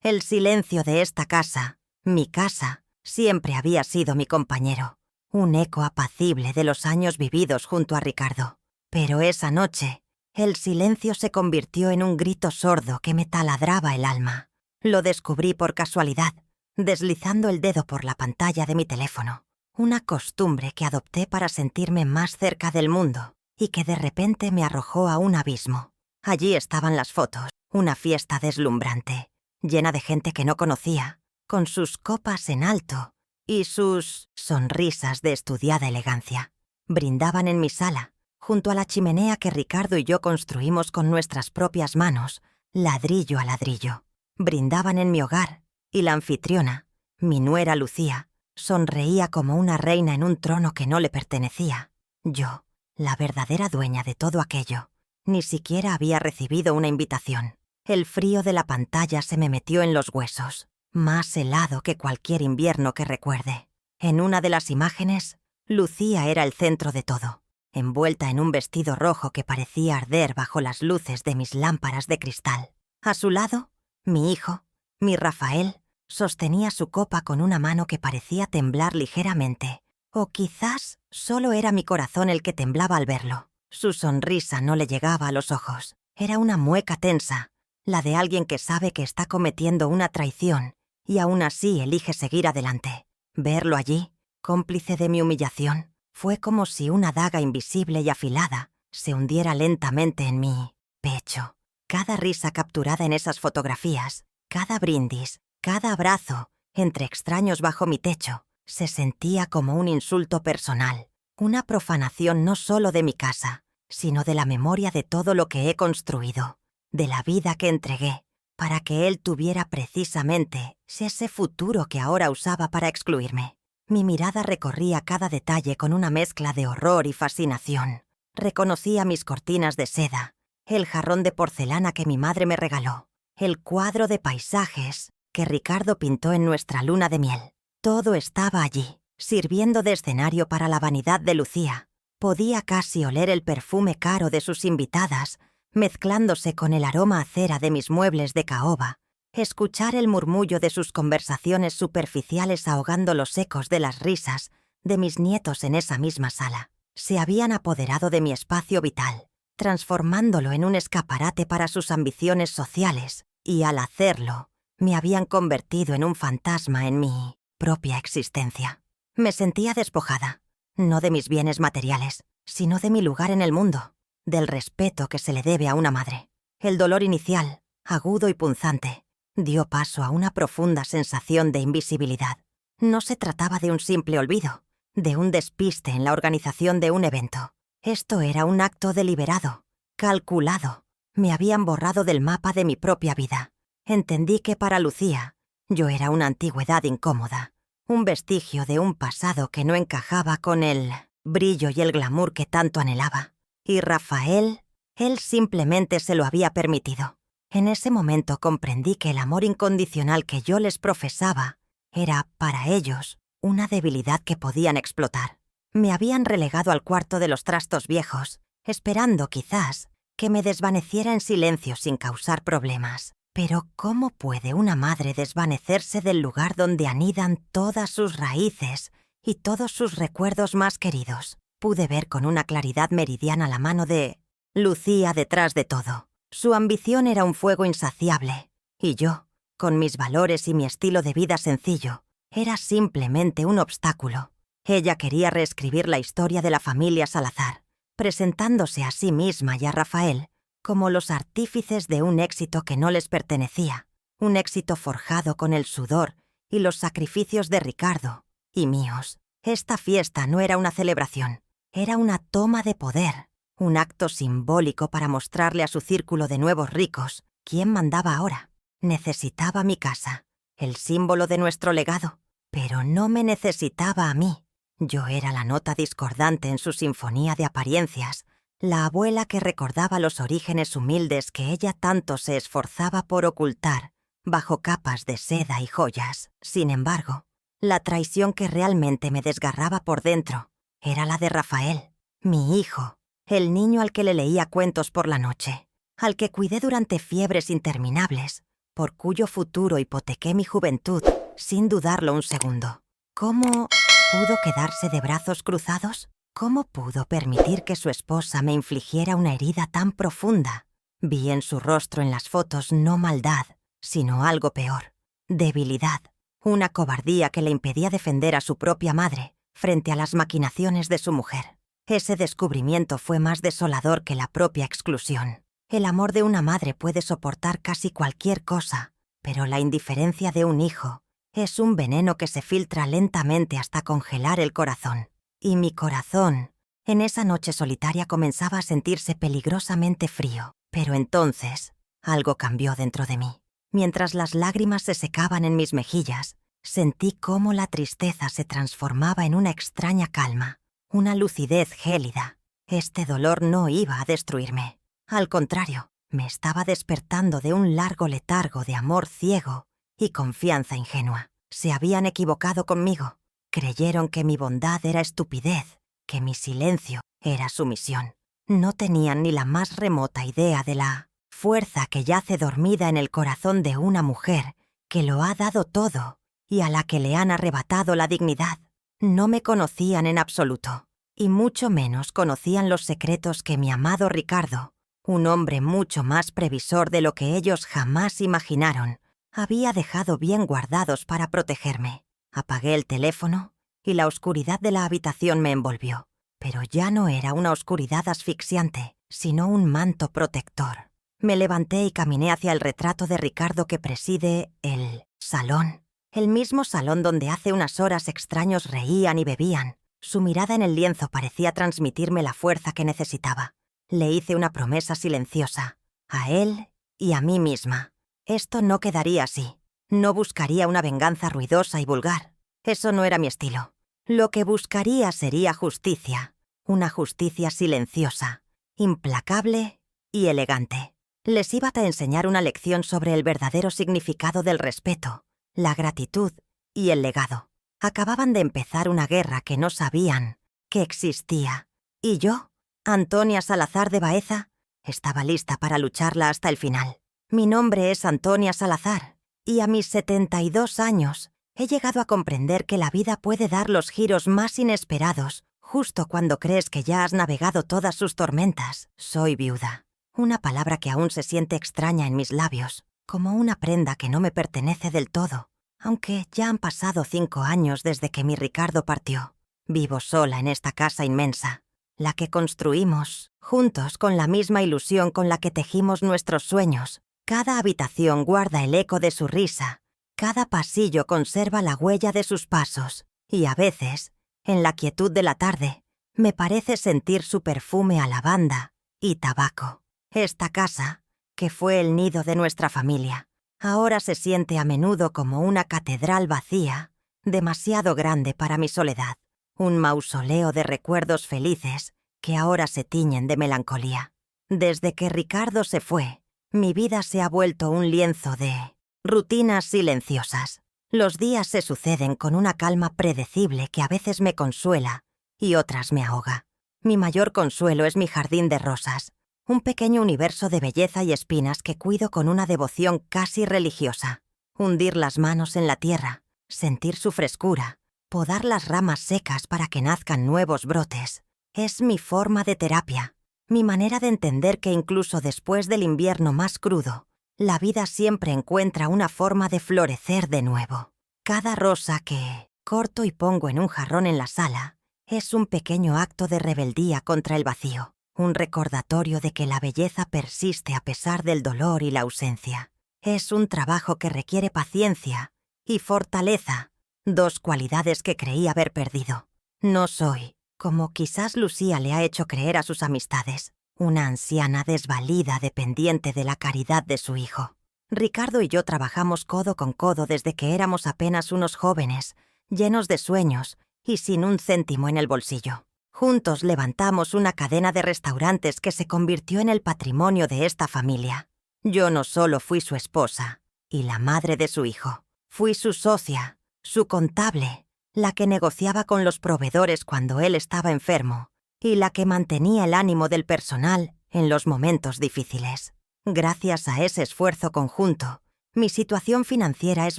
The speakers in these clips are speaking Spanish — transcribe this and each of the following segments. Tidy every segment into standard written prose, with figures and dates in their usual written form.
El silencio de esta casa, mi casa, siempre había sido mi compañero, un eco apacible de los años vividos junto a Ricardo. Pero esa noche, el silencio se convirtió en un grito sordo que me taladraba el alma. Lo descubrí por casualidad, deslizando el dedo por la pantalla de mi teléfono. Una costumbre que adopté para sentirme más cerca del mundo y que de repente me arrojó a un abismo. Allí estaban las fotos, una fiesta deslumbrante, llena de gente que no conocía, con sus copas en alto y sus sonrisas de estudiada elegancia. Brindaban en mi sala, junto a la chimenea que Ricardo y yo construimos con nuestras propias manos, ladrillo a ladrillo. Brindaban en mi hogar, y la anfitriona, mi nuera Lucía, sonreía como una reina en un trono que no le pertenecía. Yo, la verdadera dueña de todo aquello, ni siquiera había recibido una invitación. El frío de la pantalla se me metió en los huesos, más helado que cualquier invierno que recuerde. En una de las imágenes, Lucía era el centro de todo, envuelta en un vestido rojo que parecía arder bajo las luces de mis lámparas de cristal. A su lado, mi hijo, mi Rafael, sostenía su copa con una mano que parecía temblar ligeramente. O quizás solo era mi corazón el que temblaba al verlo. Su sonrisa no le llegaba a los ojos. Era una mueca tensa, la de alguien que sabe que está cometiendo una traición y aún así elige seguir adelante. Verlo allí, cómplice de mi humillación, fue como si una daga invisible y afilada se hundiera lentamente en mi pecho. Cada risa capturada en esas fotografías, cada brindis, cada abrazo, entre extraños bajo mi techo, se sentía como un insulto personal, una profanación no solo de mi casa, sino de la memoria de todo lo que he construido, de la vida que entregué, para que él tuviera precisamente ese futuro que ahora usaba para excluirme. Mi mirada recorría cada detalle con una mezcla de horror y fascinación. Reconocía mis cortinas de seda, el jarrón de porcelana que mi madre me regaló, el cuadro de paisajes que Ricardo pintó en nuestra luna de miel. Todo estaba allí, sirviendo de escenario para la vanidad de Lucía. Podía casi oler el perfume caro de sus invitadas, mezclándose con el aroma a cera de mis muebles de caoba, escuchar el murmullo de sus conversaciones superficiales ahogando los ecos de las risas de mis nietos en esa misma sala. Se habían apoderado de mi espacio vital, transformándolo en un escaparate para sus ambiciones sociales, y al hacerlo, me habían convertido en un fantasma en mi propia existencia. Me sentía despojada, no de mis bienes materiales, sino de mi lugar en el mundo, del respeto que se le debe a una madre. El dolor inicial, agudo y punzante, dio paso a una profunda sensación de invisibilidad. No se trataba de un simple olvido, de un despiste en la organización de un evento. Esto era un acto deliberado, calculado. Me habían borrado del mapa de mi propia vida. Entendí que para Lucía, yo era una antigüedad incómoda, un vestigio de un pasado que no encajaba con el brillo y el glamour que tanto anhelaba. Y Rafael, él simplemente se lo había permitido. En ese momento comprendí que el amor incondicional que yo les profesaba era, para ellos, una debilidad que podían explotar. Me habían relegado al cuarto de los trastos viejos, esperando, quizás, que me desvaneciera en silencio sin causar problemas. Pero ¿cómo puede una madre desvanecerse del lugar donde anidan todas sus raíces y todos sus recuerdos más queridos? Pude ver con una claridad meridiana la mano de Lucía detrás de todo. Su ambición era un fuego insaciable, y yo, con mis valores y mi estilo de vida sencillo, era simplemente un obstáculo. Ella quería reescribir la historia de la familia Salazar, presentándose a sí misma y a Rafael como los artífices de un éxito que no les pertenecía, un éxito forjado con el sudor y los sacrificios de Ricardo y míos. Esta fiesta no era una celebración, era una toma de poder, un acto simbólico para mostrarle a su círculo de nuevos ricos quién mandaba ahora. Necesitaba mi casa, el símbolo de nuestro legado, pero no me necesitaba a mí. Yo era la nota discordante en su sinfonía de apariencias, la abuela que recordaba los orígenes humildes que ella tanto se esforzaba por ocultar bajo capas de seda y joyas. Sin embargo, la traición que realmente me desgarraba por dentro era la de Rafael, mi hijo, el niño al que le leía cuentos por la noche, al que cuidé durante fiebres interminables, por cuyo futuro hipotequé mi juventud sin dudarlo un segundo. ¿Cómo pudo quedarse de brazos cruzados? ¿Cómo pudo permitir que su esposa me infligiera una herida tan profunda? Vi en su rostro en las fotos no maldad, sino algo peor: debilidad, una cobardía que le impedía defender a su propia madre frente a las maquinaciones de su mujer. Ese descubrimiento fue más desolador que la propia exclusión. El amor de una madre puede soportar casi cualquier cosa, pero la indiferencia de un hijo es un veneno que se filtra lentamente hasta congelar el corazón. Y mi corazón, en esa noche solitaria, comenzaba a sentirse peligrosamente frío. Pero entonces, algo cambió dentro de mí. Mientras las lágrimas se secaban en mis mejillas, sentí cómo la tristeza se transformaba en una extraña calma, una lucidez gélida. Este dolor no iba a destruirme. Al contrario, me estaba despertando de un largo letargo de amor ciego y confianza ingenua. Se habían equivocado conmigo. Creyeron que mi bondad era estupidez, que mi silencio era sumisión. No tenían ni la más remota idea de la fuerza que yace dormida en el corazón de una mujer que lo ha dado todo y a la que le han arrebatado la dignidad. No me conocían en absoluto, y mucho menos conocían los secretos que mi amado Ricardo, un hombre mucho más previsor de lo que ellos jamás imaginaron, había dejado bien guardados para protegerme. Apagué el teléfono y la oscuridad de la habitación me envolvió. Pero ya no era una oscuridad asfixiante, sino un manto protector. Me levanté y caminé hacia el retrato de Ricardo que preside el salón. El mismo salón donde hace unas horas extraños reían y bebían. Su mirada en el lienzo parecía transmitirme la fuerza que necesitaba. Le hice una promesa silenciosa, a él y a mí misma. Esto no quedaría así. No buscaría una venganza ruidosa y vulgar. Eso no era mi estilo. Lo que buscaría sería justicia, una justicia silenciosa, implacable y elegante. Les iba a enseñar una lección sobre el verdadero significado del respeto, la gratitud y el legado. Acababan de empezar una guerra que no sabían que existía. Y yo, Antonia Salazar de Baeza, estaba lista para lucharla hasta el final. Mi nombre es Antonia Salazar, y a mis 72 años he llegado a comprender que la vida puede dar los giros más inesperados justo cuando crees que ya has navegado todas sus tormentas. Soy viuda. Una palabra que aún se siente extraña en mis labios, como una prenda que no me pertenece del todo, aunque ya han pasado 5 años desde que mi Ricardo partió. Vivo sola en esta casa inmensa, la que construimos juntos con la misma ilusión con la que tejimos nuestros sueños. Cada habitación guarda el eco de su risa. Cada pasillo conserva la huella de sus pasos, y a veces, en la quietud de la tarde, me parece sentir su perfume a lavanda y tabaco. Esta casa, que fue el nido de nuestra familia, ahora se siente a menudo como una catedral vacía, demasiado grande para mi soledad, un mausoleo de recuerdos felices que ahora se tiñen de melancolía. Desde que Ricardo se fue, mi vida se ha vuelto un lienzo de rutinas silenciosas. Los días se suceden con una calma predecible que a veces me consuela y otras me ahoga. Mi mayor consuelo es mi jardín de rosas, un pequeño universo de belleza y espinas que cuido con una devoción casi religiosa. Hundir las manos en la tierra, sentir su frescura, podar las ramas secas para que nazcan nuevos brotes, es mi forma de terapia, mi manera de entender que incluso después del invierno más crudo, la vida siempre encuentra una forma de florecer de nuevo. Cada rosa que corto y pongo en un jarrón en la sala es un pequeño acto de rebeldía contra el vacío, un recordatorio de que la belleza persiste a pesar del dolor y la ausencia. Es un trabajo que requiere paciencia y fortaleza, dos cualidades que creí haber perdido. No soy, como quizás Lucía le ha hecho creer a sus amistades, una anciana desvalida dependiente de la caridad de su hijo. Ricardo y yo trabajamos codo con codo desde que éramos apenas unos jóvenes, llenos de sueños y sin un céntimo en el bolsillo. Juntos levantamos una cadena de restaurantes que se convirtió en el patrimonio de esta familia. Yo no solo fui su esposa y la madre de su hijo, fui su socia, su contable, la que negociaba con los proveedores cuando él estaba enfermo y la que mantenía el ánimo del personal en los momentos difíciles. Gracias a ese esfuerzo conjunto, Mi situación financiera es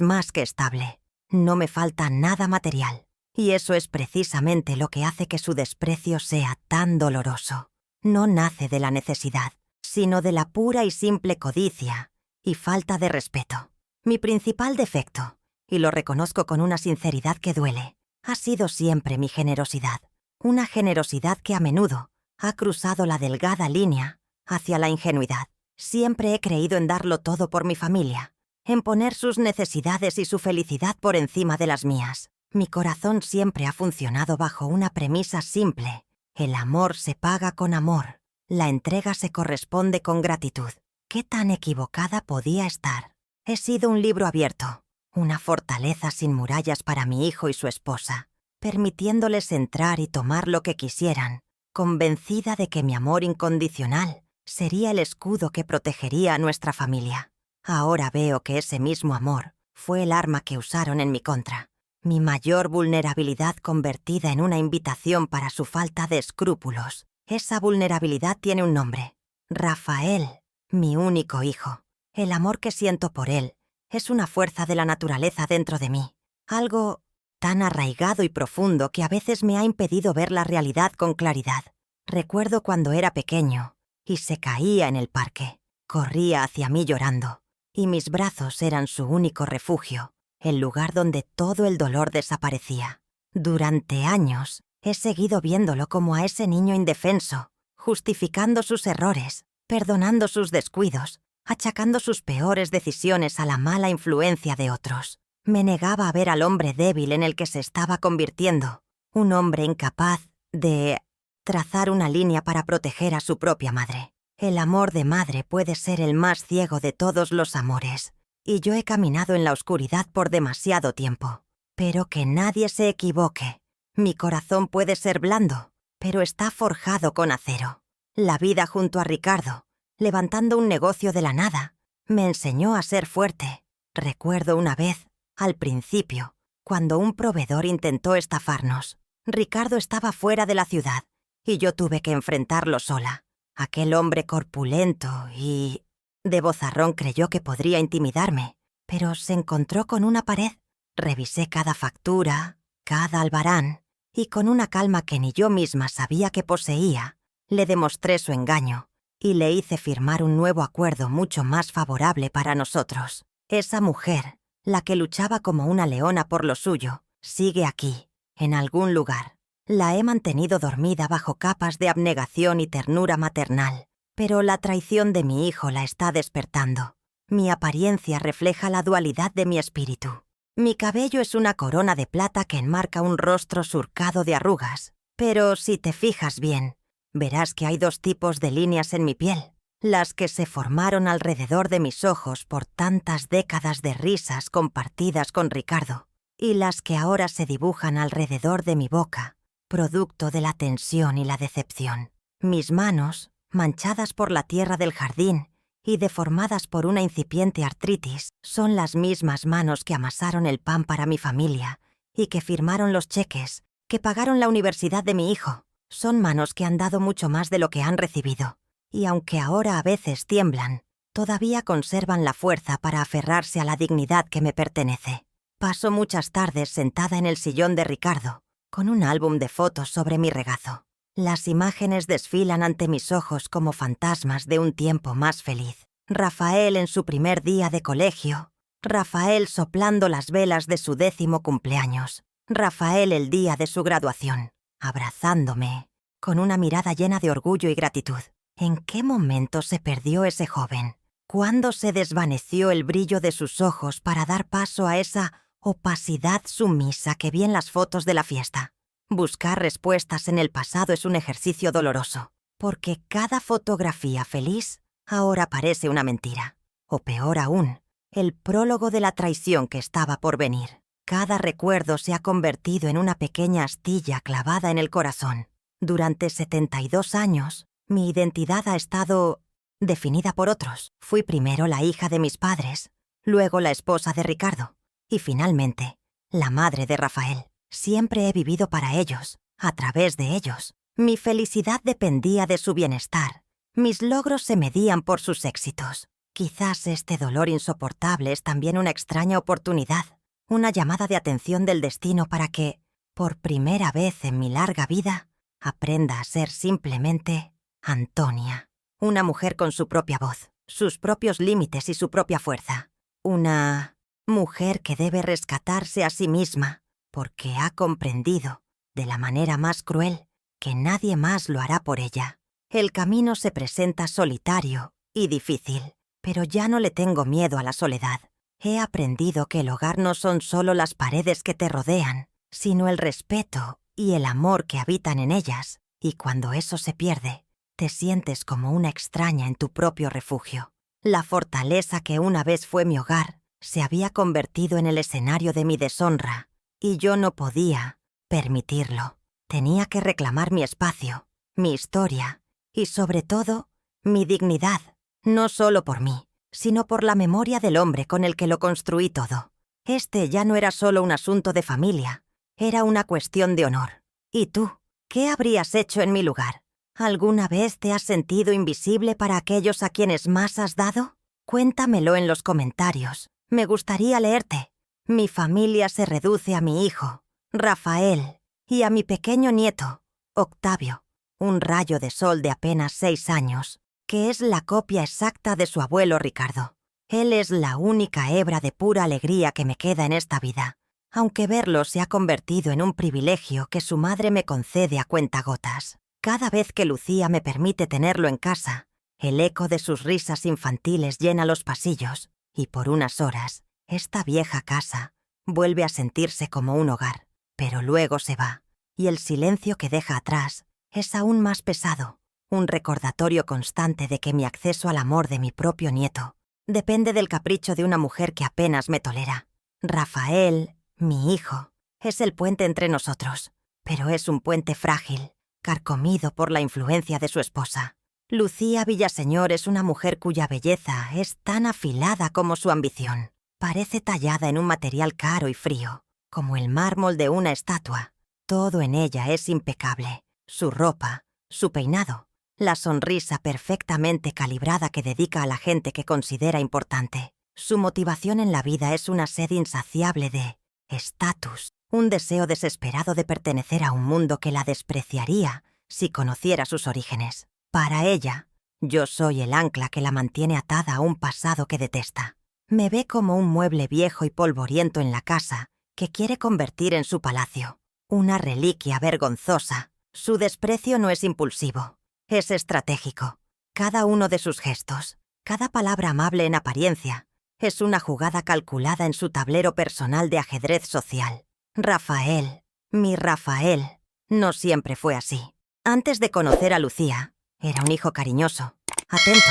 más que estable. No me falta nada material. Y eso es precisamente lo que hace que su desprecio sea tan doloroso. No nace de la necesidad, sino de la pura y simple codicia y falta de respeto. Mi principal defecto, y lo reconozco con una sinceridad que duele, ha sido siempre mi generosidad. Una generosidad que a menudo ha cruzado la delgada línea hacia la ingenuidad. Siempre he creído en darlo todo por mi familia, en poner sus necesidades y su felicidad por encima de las mías. Mi corazón siempre ha funcionado bajo una premisa simple. El amor se paga con amor. La entrega se corresponde con gratitud. ¿Qué tan equivocada podía estar? He sido un libro abierto, una fortaleza sin murallas para mi hijo y su esposa, permitiéndoles entrar y tomar lo que quisieran, convencida de que mi amor incondicional sería el escudo que protegería a nuestra familia. Ahora veo que ese mismo amor fue el arma que usaron en mi contra. Mi mayor vulnerabilidad convertida en una invitación para su falta de escrúpulos. Esa vulnerabilidad tiene un nombre. Rafael, mi único hijo. El amor que siento por él es una fuerza de la naturaleza dentro de mí. Algo tan arraigado y profundo que a veces me ha impedido ver la realidad con claridad. Recuerdo cuando era pequeño y se caía en el parque. Corría hacia mí llorando, y mis brazos eran su único refugio, el lugar donde todo el dolor desaparecía. Durante años he seguido viéndolo como a ese niño indefenso, justificando sus errores, perdonando sus descuidos, achacando sus peores decisiones a la mala influencia de otros. Me negaba a ver al hombre débil en el que se estaba convirtiendo, un hombre incapaz de trazar una línea para proteger a su propia madre. El amor de madre puede ser el más ciego de todos los amores, y yo he caminado en la oscuridad por demasiado tiempo. Pero que nadie se equivoque. Mi corazón puede ser blando, pero está forjado con acero. La vida junto a Ricardo, levantando un negocio de la nada, me enseñó a ser fuerte. Recuerdo una vez, al principio, cuando un proveedor intentó estafarnos. Ricardo estaba fuera de la ciudad, y yo tuve que enfrentarlo sola. Aquel hombre corpulento y de vozarrón creyó que podría intimidarme, pero se encontró con una pared. Revisé cada factura, cada albarán, y con una calma que ni yo misma sabía que poseía, le demostré su engaño y le hice firmar un nuevo acuerdo mucho más favorable para nosotros. Esa mujer, la que luchaba como una leona por lo suyo, sigue aquí, en algún lugar. La he mantenido dormida bajo capas de abnegación y ternura maternal, pero la traición de mi hijo la está despertando. Mi apariencia refleja la dualidad de mi espíritu. Mi cabello es una corona de plata que enmarca un rostro surcado de arrugas, pero si te fijas bien, verás que hay dos tipos de líneas en mi piel, las que se formaron alrededor de mis ojos por tantas décadas de risas compartidas con Ricardo, y las que ahora se dibujan alrededor de mi boca, producto de la tensión y la decepción. Mis manos, manchadas por la tierra del jardín y deformadas por una incipiente artritis, son las mismas manos que amasaron el pan para mi familia y que firmaron los cheques, que pagaron la universidad de mi hijo. Son manos que han dado mucho más de lo que han recibido, y aunque ahora a veces tiemblan, todavía conservan la fuerza para aferrarse a la dignidad que me pertenece. Paso muchas tardes sentada en el sillón de Ricardo, con un álbum de fotos sobre mi regazo. Las imágenes desfilan ante mis ojos como fantasmas de un tiempo más feliz. Rafael en su primer día de colegio. Rafael soplando las velas de su 10º cumpleaños. Rafael el día de su graduación, abrazándome, con una mirada llena de orgullo y gratitud. ¿En qué momento se perdió ese joven? ¿Cuándo se desvaneció el brillo de sus ojos para dar paso a esa opacidad sumisa que vi en las fotos de la fiesta? Buscar respuestas en el pasado es un ejercicio doloroso, porque cada fotografía feliz ahora parece una mentira. O peor aún, el prólogo de la traición que estaba por venir. Cada recuerdo se ha convertido en una pequeña astilla clavada en el corazón. Durante 72 años, mi identidad ha estado definida por otros. Fui primero la hija de mis padres, luego la esposa de Ricardo, y finalmente, la madre de Rafael. Siempre he vivido para ellos, a través de ellos. Mi felicidad dependía de su bienestar. Mis logros se medían por sus éxitos. Quizás este dolor insoportable es también una extraña oportunidad, una llamada de atención del destino para que, por primera vez en mi larga vida, aprenda a ser simplemente Antonia. Una mujer con su propia voz, sus propios límites y su propia fuerza. Una mujer que debe rescatarse a sí misma porque ha comprendido, de la manera más cruel, que nadie más lo hará por ella. El camino se presenta solitario y difícil, pero ya no le tengo miedo a la soledad. He aprendido que el hogar no son solo las paredes que te rodean, sino el respeto y el amor que habitan en ellas, y cuando eso se pierde, te sientes como una extraña en tu propio refugio. La fortaleza que una vez fue mi hogar se había convertido en el escenario de mi deshonra, y yo no podía permitirlo. Tenía que reclamar mi espacio, mi historia y, sobre todo, mi dignidad, no solo por mí, sino por la memoria del hombre con el que lo construí todo. Este ya no era solo un asunto de familia, era una cuestión de honor. ¿Y tú? ¿Qué habrías hecho en mi lugar? ¿Alguna vez te has sentido invisible para aquellos a quienes más has dado? Cuéntamelo en los comentarios. Me gustaría leerte. Mi familia se reduce a mi hijo, Rafael, y a mi pequeño nieto, Octavio, un rayo de sol de apenas 6 años, que es la copia exacta de su abuelo Ricardo. Él es la única hebra de pura alegría que me queda en esta vida, aunque verlo se ha convertido en un privilegio que su madre me concede a cuentagotas. Cada vez que Lucía me permite tenerlo en casa, el eco de sus risas infantiles llena los pasillos, y por unas horas, esta vieja casa vuelve a sentirse como un hogar, pero luego se va, y el silencio que deja atrás es aún más pesado, un recordatorio constante de que mi acceso al amor de mi propio nieto depende del capricho de una mujer que apenas me tolera. Rafael, mi hijo, es el puente entre nosotros, pero es un puente frágil, carcomido por la influencia de su esposa. Lucía Villaseñor es una mujer cuya belleza es tan afilada como su ambición. Parece tallada en un material caro y frío, como el mármol de una estatua. Todo en ella es impecable. Su ropa, su peinado, la sonrisa perfectamente calibrada que dedica a la gente que considera importante. Su motivación en la vida es una sed insaciable de estatus, un deseo desesperado de pertenecer a un mundo que la despreciaría si conociera sus orígenes. Para ella, yo soy el ancla que la mantiene atada a un pasado que detesta. Me ve como un mueble viejo y polvoriento en la casa que quiere convertir en su palacio. Una reliquia vergonzosa. Su desprecio no es impulsivo, es estratégico. Cada uno de sus gestos, cada palabra amable en apariencia, es una jugada calculada en su tablero personal de ajedrez social. Rafael, mi Rafael, no siempre fue así. Antes de conocer a Lucía, era un hijo cariñoso, atento.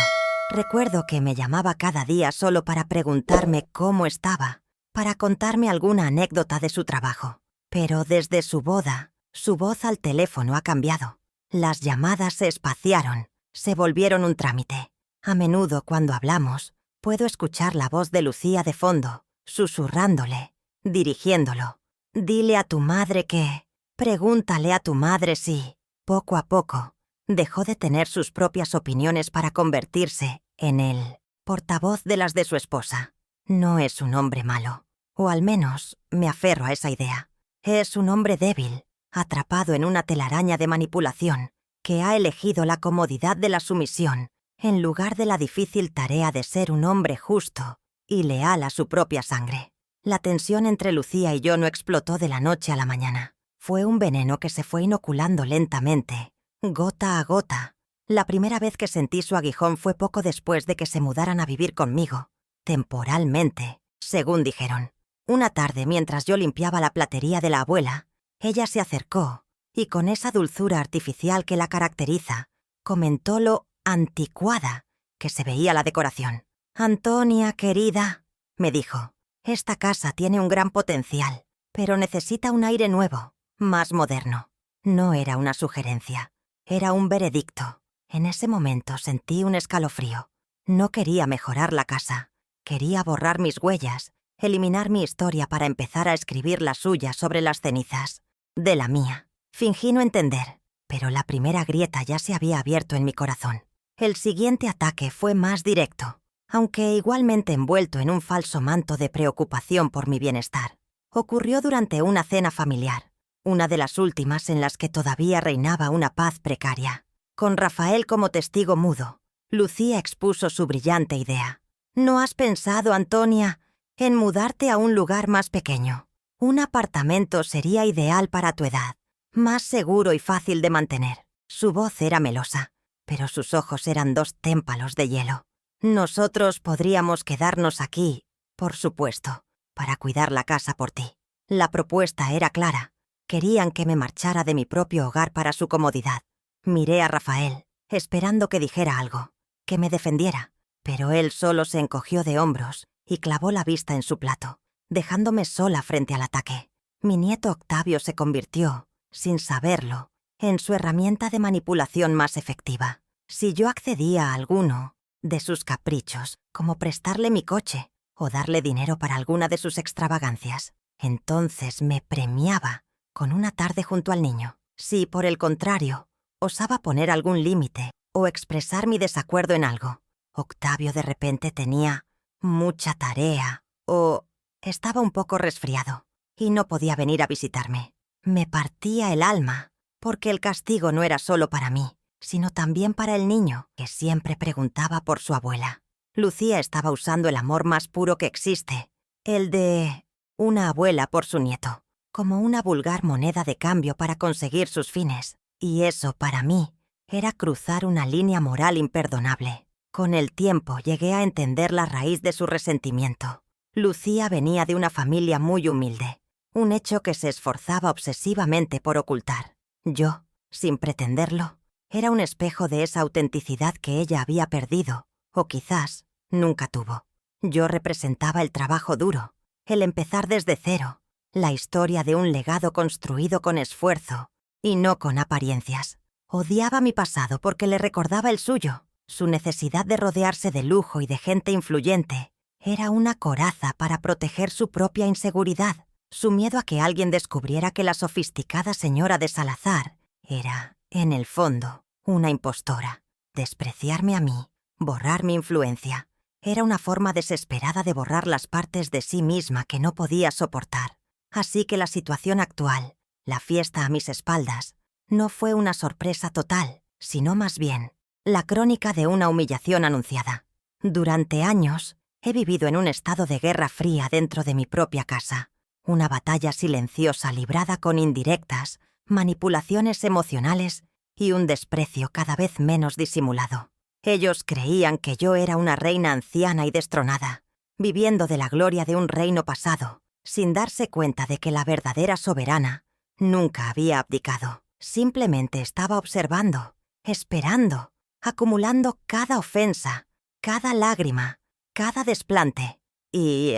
Recuerdo que me llamaba cada día solo para preguntarme cómo estaba, para contarme alguna anécdota de su trabajo. Pero desde su boda, su voz al teléfono ha cambiado. Las llamadas se espaciaron, se volvieron un trámite. A menudo, cuando hablamos, puedo escuchar la voz de Lucía de fondo, susurrándole, dirigiéndolo. Dile a tu madre que... Pregúntale a tu madre si... Poco a poco, dejó de tener sus propias opiniones para convertirse en el portavoz de las de su esposa. No es un hombre malo, o al menos me aferro a esa idea. Es un hombre débil, atrapado en una telaraña de manipulación, que ha elegido la comodidad de la sumisión en lugar de la difícil tarea de ser un hombre justo y leal a su propia sangre. La tensión entre Lucía y yo no explotó de la noche a la mañana. Fue un veneno que se fue inoculando lentamente, gota a gota. La primera vez que sentí su aguijón fue poco después de que se mudaran a vivir conmigo, temporalmente, según dijeron. Una tarde, mientras yo limpiaba la platería de la abuela, ella se acercó y con esa dulzura artificial que la caracteriza, comentó lo anticuada que se veía la decoración. «Antonia, querida», me dijo, «esta casa tiene un gran potencial, pero necesita un aire nuevo, más moderno». No era una sugerencia, era un veredicto. En ese momento sentí un escalofrío. No quería mejorar la casa, quería borrar mis huellas, eliminar mi historia para empezar a escribir la suya sobre las cenizas de la mía. Fingí no entender, pero la primera grieta ya se había abierto en mi corazón. El siguiente ataque fue más directo. aunque igualmente envuelto en un falso manto de preocupación por mi bienestar. Ocurrió durante una cena familiar, una de las últimas en las que todavía reinaba una paz precaria. Con Rafael como testigo mudo, Lucía expuso su brillante idea. ¿No has pensado, Antonia, en mudarte a un lugar más pequeño? Un apartamento sería ideal para tu edad, más seguro y fácil de mantener. Su voz era melosa, pero sus ojos eran dos témpanos de hielo. Nosotros podríamos quedarnos aquí, por supuesto, para cuidar la casa por ti. La propuesta era clara. Querían que me marchara de mi propio hogar para su comodidad. Miré a Rafael, esperando que dijera algo, que me defendiera, pero él solo se encogió de hombros y clavó la vista en su plato, dejándome sola frente al ataque. Mi nieto Octavio se convirtió, sin saberlo, en su herramienta de manipulación más efectiva. Si yo accedía a alguno de sus caprichos, como prestarle mi coche o darle dinero para alguna de sus extravagancias, entonces me premiaba con una tarde junto al niño. Si, por el contrario, osaba poner algún límite o expresar mi desacuerdo en algo, Octavio de repente tenía mucha tarea o estaba un poco resfriado y no podía venir a visitarme. Me partía el alma, porque el castigo no era solo para mí, sino también para el niño, que siempre preguntaba por su abuela. Lucía estaba usando el amor más puro que existe, el de una abuela por su nieto, como una vulgar moneda de cambio para conseguir sus fines, y eso, para mí, era cruzar una línea moral imperdonable. Con el tiempo llegué a entender la raíz de su resentimiento. Lucía venía de una familia muy humilde, un hecho que se esforzaba obsesivamente por ocultar. Yo, sin pretenderlo, era un espejo de esa autenticidad que ella había perdido, o quizás nunca tuvo. Yo representaba el trabajo duro, el empezar desde cero, la historia de un legado construido con esfuerzo y no con apariencias. Odiaba mi pasado porque le recordaba el suyo. Su necesidad de rodearse de lujo y de gente influyente era una coraza para proteger su propia inseguridad. Su miedo a que alguien descubriera que la sofisticada señora de Salazar era, en el fondo, una impostora. Despreciarme a mí, borrar mi influencia, era una forma desesperada de borrar las partes de sí misma que no podía soportar. Así que la situación actual, la fiesta a mis espaldas, no fue una sorpresa total, sino más bien la crónica de una humillación anunciada. Durante años he vivido en un estado de guerra fría dentro de mi propia casa. Una batalla silenciosa librada con indirectas, manipulaciones emocionales y un desprecio cada vez menos disimulado. Ellos creían que yo era una reina anciana y destronada, viviendo de la gloria de un reino pasado, sin darse cuenta de que la verdadera soberana nunca había abdicado. Simplemente estaba observando, esperando, acumulando cada ofensa, cada lágrima, cada desplante. Y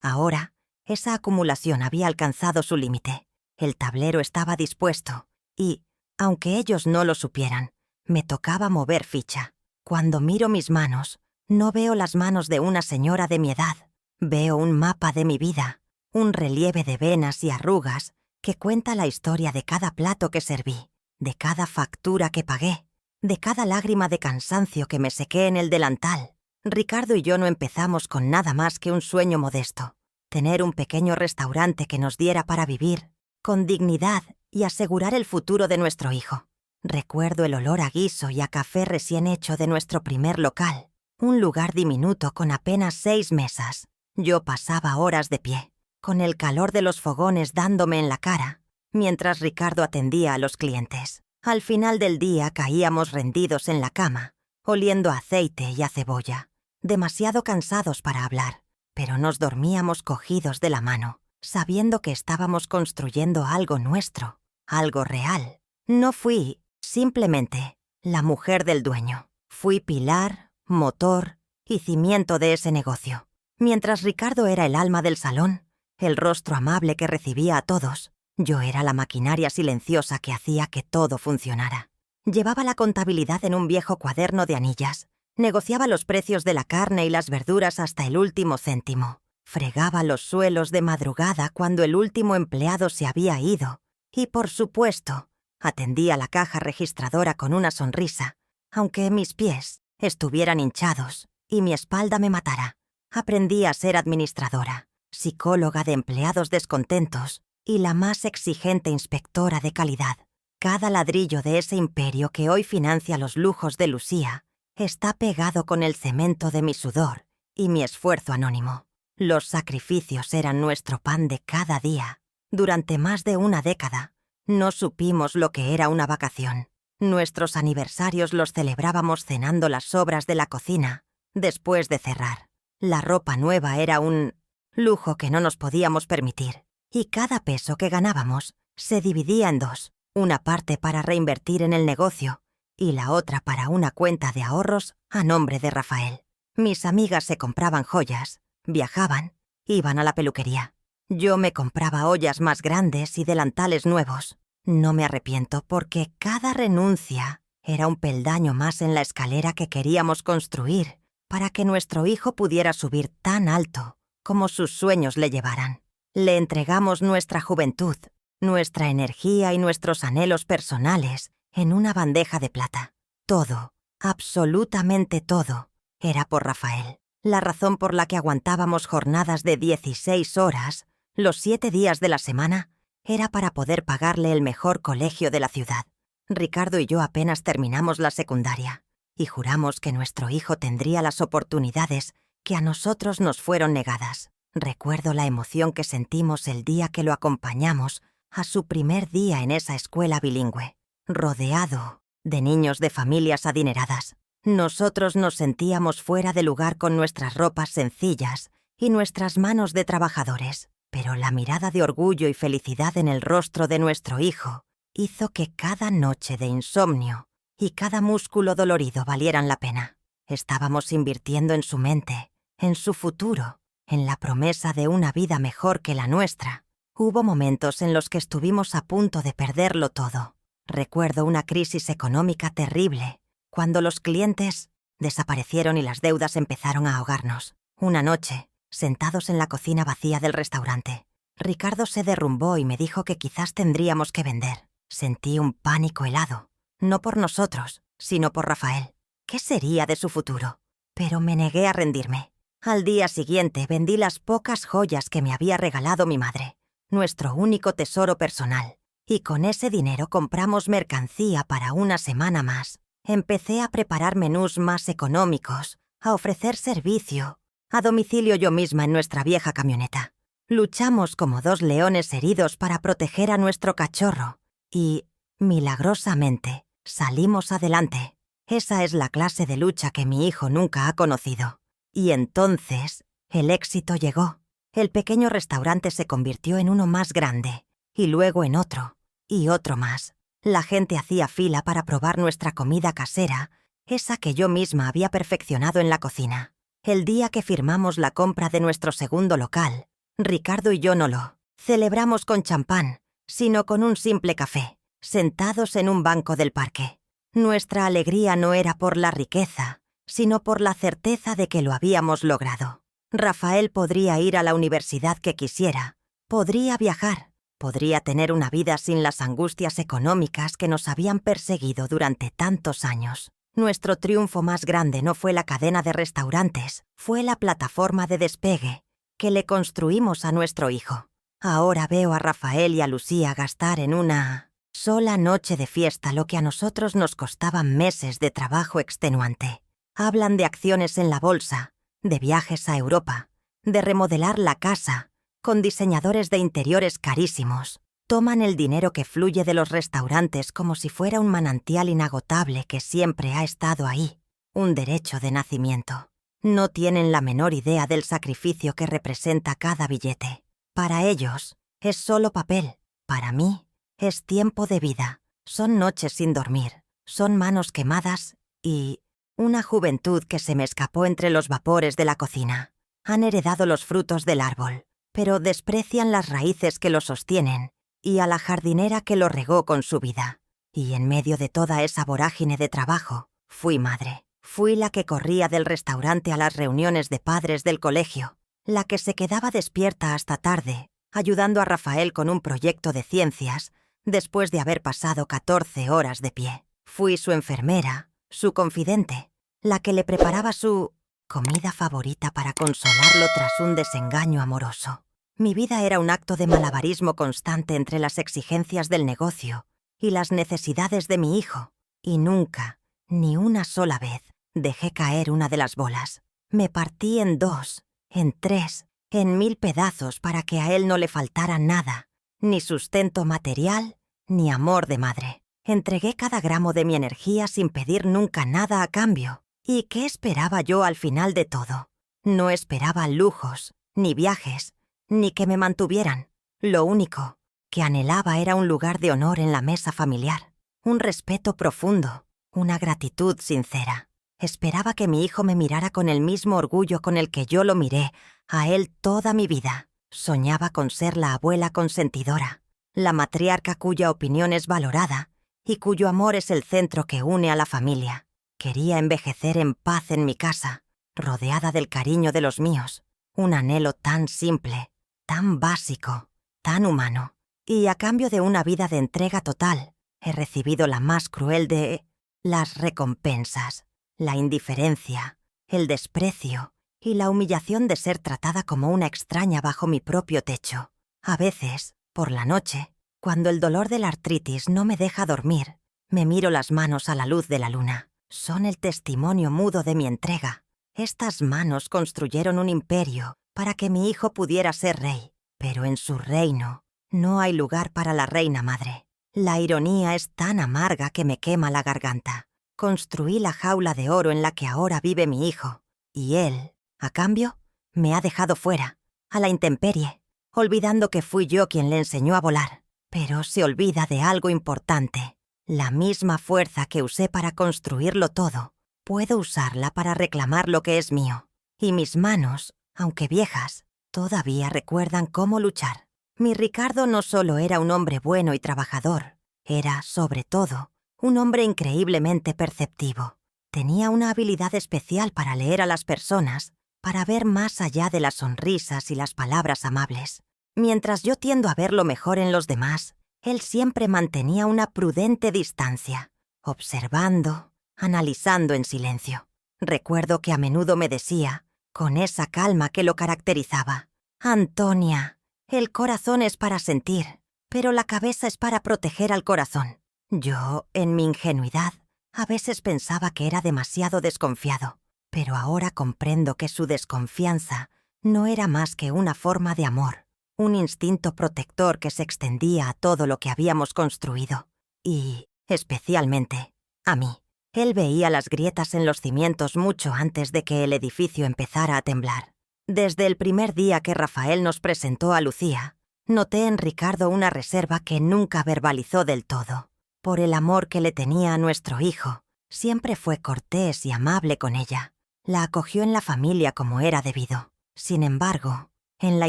ahora, esa acumulación había alcanzado su límite. El tablero estaba dispuesto y, aunque ellos no lo supieran, me tocaba mover ficha. Cuando miro mis manos, no veo las manos de una señora de mi edad. Veo un mapa de mi vida, un relieve de venas y arrugas que cuenta la historia de cada plato que serví, de cada factura que pagué, de cada lágrima de cansancio que me sequé en el delantal. Ricardo y yo no empezamos con nada más que un sueño modesto: tener un pequeño restaurante que nos diera para vivir con dignidad y asegurar el futuro de nuestro hijo. Recuerdo el olor a guiso y a café recién hecho de nuestro primer local, un lugar diminuto con apenas 6 mesas. Yo pasaba horas de pie, con el calor de los fogones dándome en la cara, mientras Ricardo atendía a los clientes. Al final del día caíamos rendidos en la cama, oliendo a aceite y a cebolla, demasiado cansados para hablar, pero nos dormíamos cogidos de la mano, sabiendo que estábamos construyendo algo nuestro, algo real. No fui, simplemente, la mujer del dueño. Fui pilar, motor y cimiento de ese negocio. Mientras Ricardo era el alma del salón, el rostro amable que recibía a todos, yo era la maquinaria silenciosa que hacía que todo funcionara. Llevaba la contabilidad en un viejo cuaderno de anillas, negociaba los precios de la carne y las verduras hasta el último céntimo, fregaba los suelos de madrugada cuando el último empleado se había ido y, por supuesto, atendía la caja registradora con una sonrisa, aunque mis pies estuvieran hinchados y mi espalda me matara. Aprendí a ser administradora, psicóloga de empleados descontentos y la más exigente inspectora de calidad. Cada ladrillo de ese imperio que hoy financia los lujos de Lucía está pegado con el cemento de mi sudor y mi esfuerzo anónimo. Los sacrificios eran nuestro pan de cada día. Durante más de una década, no supimos lo que era una vacación. Nuestros aniversarios los celebrábamos cenando las sobras de la cocina después de cerrar. La ropa nueva era un lujo que no nos podíamos permitir, y cada peso que ganábamos se dividía en dos, una parte para reinvertir en el negocio y la otra para una cuenta de ahorros a nombre de Rafael. Mis amigas se compraban joyas, viajaban, iban a la peluquería. Yo me compraba ollas más grandes y delantales nuevos. No me arrepiento porque cada renuncia era un peldaño más en la escalera que queríamos construir para que nuestro hijo pudiera subir tan alto como sus sueños le llevaran. Le entregamos nuestra juventud, nuestra energía y nuestros anhelos personales en una bandeja de plata. Todo, absolutamente todo, era por Rafael. La razón por la que aguantábamos jornadas de 16 horas, los 7 días de la semana, era para poder pagarle el mejor colegio de la ciudad. Ricardo y yo apenas terminamos la secundaria y juramos que nuestro hijo tendría las oportunidades que a nosotros nos fueron negadas. Recuerdo la emoción que sentimos el día que lo acompañamos a su primer día en esa escuela bilingüe, rodeado de niños de familias adineradas. Nosotros nos sentíamos fuera de lugar con nuestras ropas sencillas y nuestras manos de trabajadores, pero la mirada de orgullo y felicidad en el rostro de nuestro hijo hizo que cada noche de insomnio y cada músculo dolorido valieran la pena. Estábamos invirtiendo en su mente, en su futuro, en la promesa de una vida mejor que la nuestra. Hubo momentos en los que estuvimos a punto de perderlo todo. Recuerdo una crisis económica terrible, cuando los clientes desaparecieron y las deudas empezaron a ahogarnos. Una noche, sentados en la cocina vacía del restaurante, Ricardo se derrumbó y me dijo que quizás tendríamos que vender. Sentí un pánico helado, no por nosotros, sino por Rafael. ¿Qué sería de su futuro? Pero me negué a rendirme. Al día siguiente vendí las pocas joyas que me había regalado mi madre, nuestro único tesoro personal, y con ese dinero compramos mercancía para una semana más. Empecé a preparar menús más económicos, a ofrecer servicio a domicilio yo misma en nuestra vieja camioneta. Luchamos como 2 leones heridos para proteger a nuestro cachorro y, milagrosamente, salimos adelante. Esa es la clase de lucha que mi hijo nunca ha conocido. Y entonces, el éxito llegó. El pequeño restaurante se convirtió en uno más grande, y luego en otro, y otro más. La gente hacía fila para probar nuestra comida casera, esa que yo misma había perfeccionado en la cocina. El día que firmamos la compra de nuestro segundo local, Ricardo y yo no lo celebramos con champán, sino con un simple café, sentados en un banco del parque. Nuestra alegría no era por la riqueza, sino por la certeza de que lo habíamos logrado. Rafael podría ir a la universidad que quisiera, podría viajar, podría tener una vida sin las angustias económicas que nos habían perseguido durante tantos años. Nuestro triunfo más grande no fue la cadena de restaurantes, fue la plataforma de despegue que le construimos a nuestro hijo. Ahora veo a Rafael y a Lucía gastar en una sola noche de fiesta lo que a nosotros nos costaban meses de trabajo extenuante. Hablan de acciones en la bolsa, de viajes a Europa, de remodelar la casa, con diseñadores de interiores carísimos. Toman el dinero que fluye de los restaurantes como si fuera un manantial inagotable que siempre ha estado ahí, un derecho de nacimiento. No tienen la menor idea del sacrificio que representa cada billete. Para ellos, es solo papel. Para mí, es tiempo de vida. Son noches sin dormir, son manos quemadas y una juventud que se me escapó entre los vapores de la cocina. Han heredado los frutos del árbol, pero desprecian las raíces que lo sostienen y a la jardinera que lo regó con su vida. Y en medio de toda esa vorágine de trabajo, fui madre. Fui la que corría del restaurante a las reuniones de padres del colegio, la que se quedaba despierta hasta tarde, ayudando a Rafael con un proyecto de ciencias, después de haber pasado 14 horas de pie. Fui su enfermera, su confidente, la que le preparaba su comida favorita para consolarlo tras un desengaño amoroso. Mi vida era un acto de malabarismo constante entre las exigencias del negocio y las necesidades de mi hijo, y nunca, ni una sola vez, dejé caer una de las bolas. Me partí en 2, en 3, en 1000 pedazos para que a él no le faltara nada, ni sustento material, ni amor de madre. Entregué cada gramo de mi energía sin pedir nunca nada a cambio. ¿Y qué esperaba yo al final de todo? No esperaba lujos, ni viajes, ni que me mantuvieran. Lo único que anhelaba era un lugar de honor en la mesa familiar, un respeto profundo, una gratitud sincera. Esperaba que mi hijo me mirara con el mismo orgullo con el que yo lo miré a él toda mi vida. Soñaba con ser la abuela consentidora, la matriarca cuya opinión es valorada y cuyo amor es el centro que une a la familia. Quería envejecer en paz en mi casa, rodeada del cariño de los míos. Un anhelo tan simple, tan básico, tan humano. Y a cambio de una vida de entrega total, he recibido la más cruel de las recompensas, la indiferencia, el desprecio y la humillación de ser tratada como una extraña bajo mi propio techo. A veces, por la noche, cuando el dolor de la artritis no me deja dormir, me miro las manos a la luz de la luna. Son el testimonio mudo de mi entrega. Estas manos construyeron un imperio para que mi hijo pudiera ser rey, pero en su reino no hay lugar para la reina madre. La ironía es tan amarga que me quema la garganta. Construí la jaula de oro en la que ahora vive mi hijo, y él, a cambio, me ha dejado fuera, a la intemperie, olvidando que fui yo quien le enseñó a volar. Pero se olvida de algo importante. La misma fuerza que usé para construirlo todo, puedo usarla para reclamar lo que es mío. Y mis manos, aunque viejas, todavía recuerdan cómo luchar. Mi Ricardo no solo era un hombre bueno y trabajador, era, sobre todo, un hombre increíblemente perceptivo. Tenía una habilidad especial para leer a las personas, para ver más allá de las sonrisas y las palabras amables. Mientras yo tiendo a ver lo mejor en los demás, él siempre mantenía una prudente distancia, observando, analizando en silencio. Recuerdo que a menudo me decía, con esa calma que lo caracterizaba: «Antonia, el corazón es para sentir, pero la cabeza es para proteger al corazón». Yo, en mi ingenuidad, a veces pensaba que era demasiado desconfiado, pero ahora comprendo que su desconfianza no era más que una forma de amor, un instinto protector que se extendía a todo lo que habíamos construido. Y, especialmente, a mí. Él veía las grietas en los cimientos mucho antes de que el edificio empezara a temblar. Desde el primer día que Rafael nos presentó a Lucía, noté en Ricardo una reserva que nunca verbalizó del todo. Por el amor que le tenía a nuestro hijo, siempre fue cortés y amable con ella. La acogió en la familia como era debido. Sin embargo, en la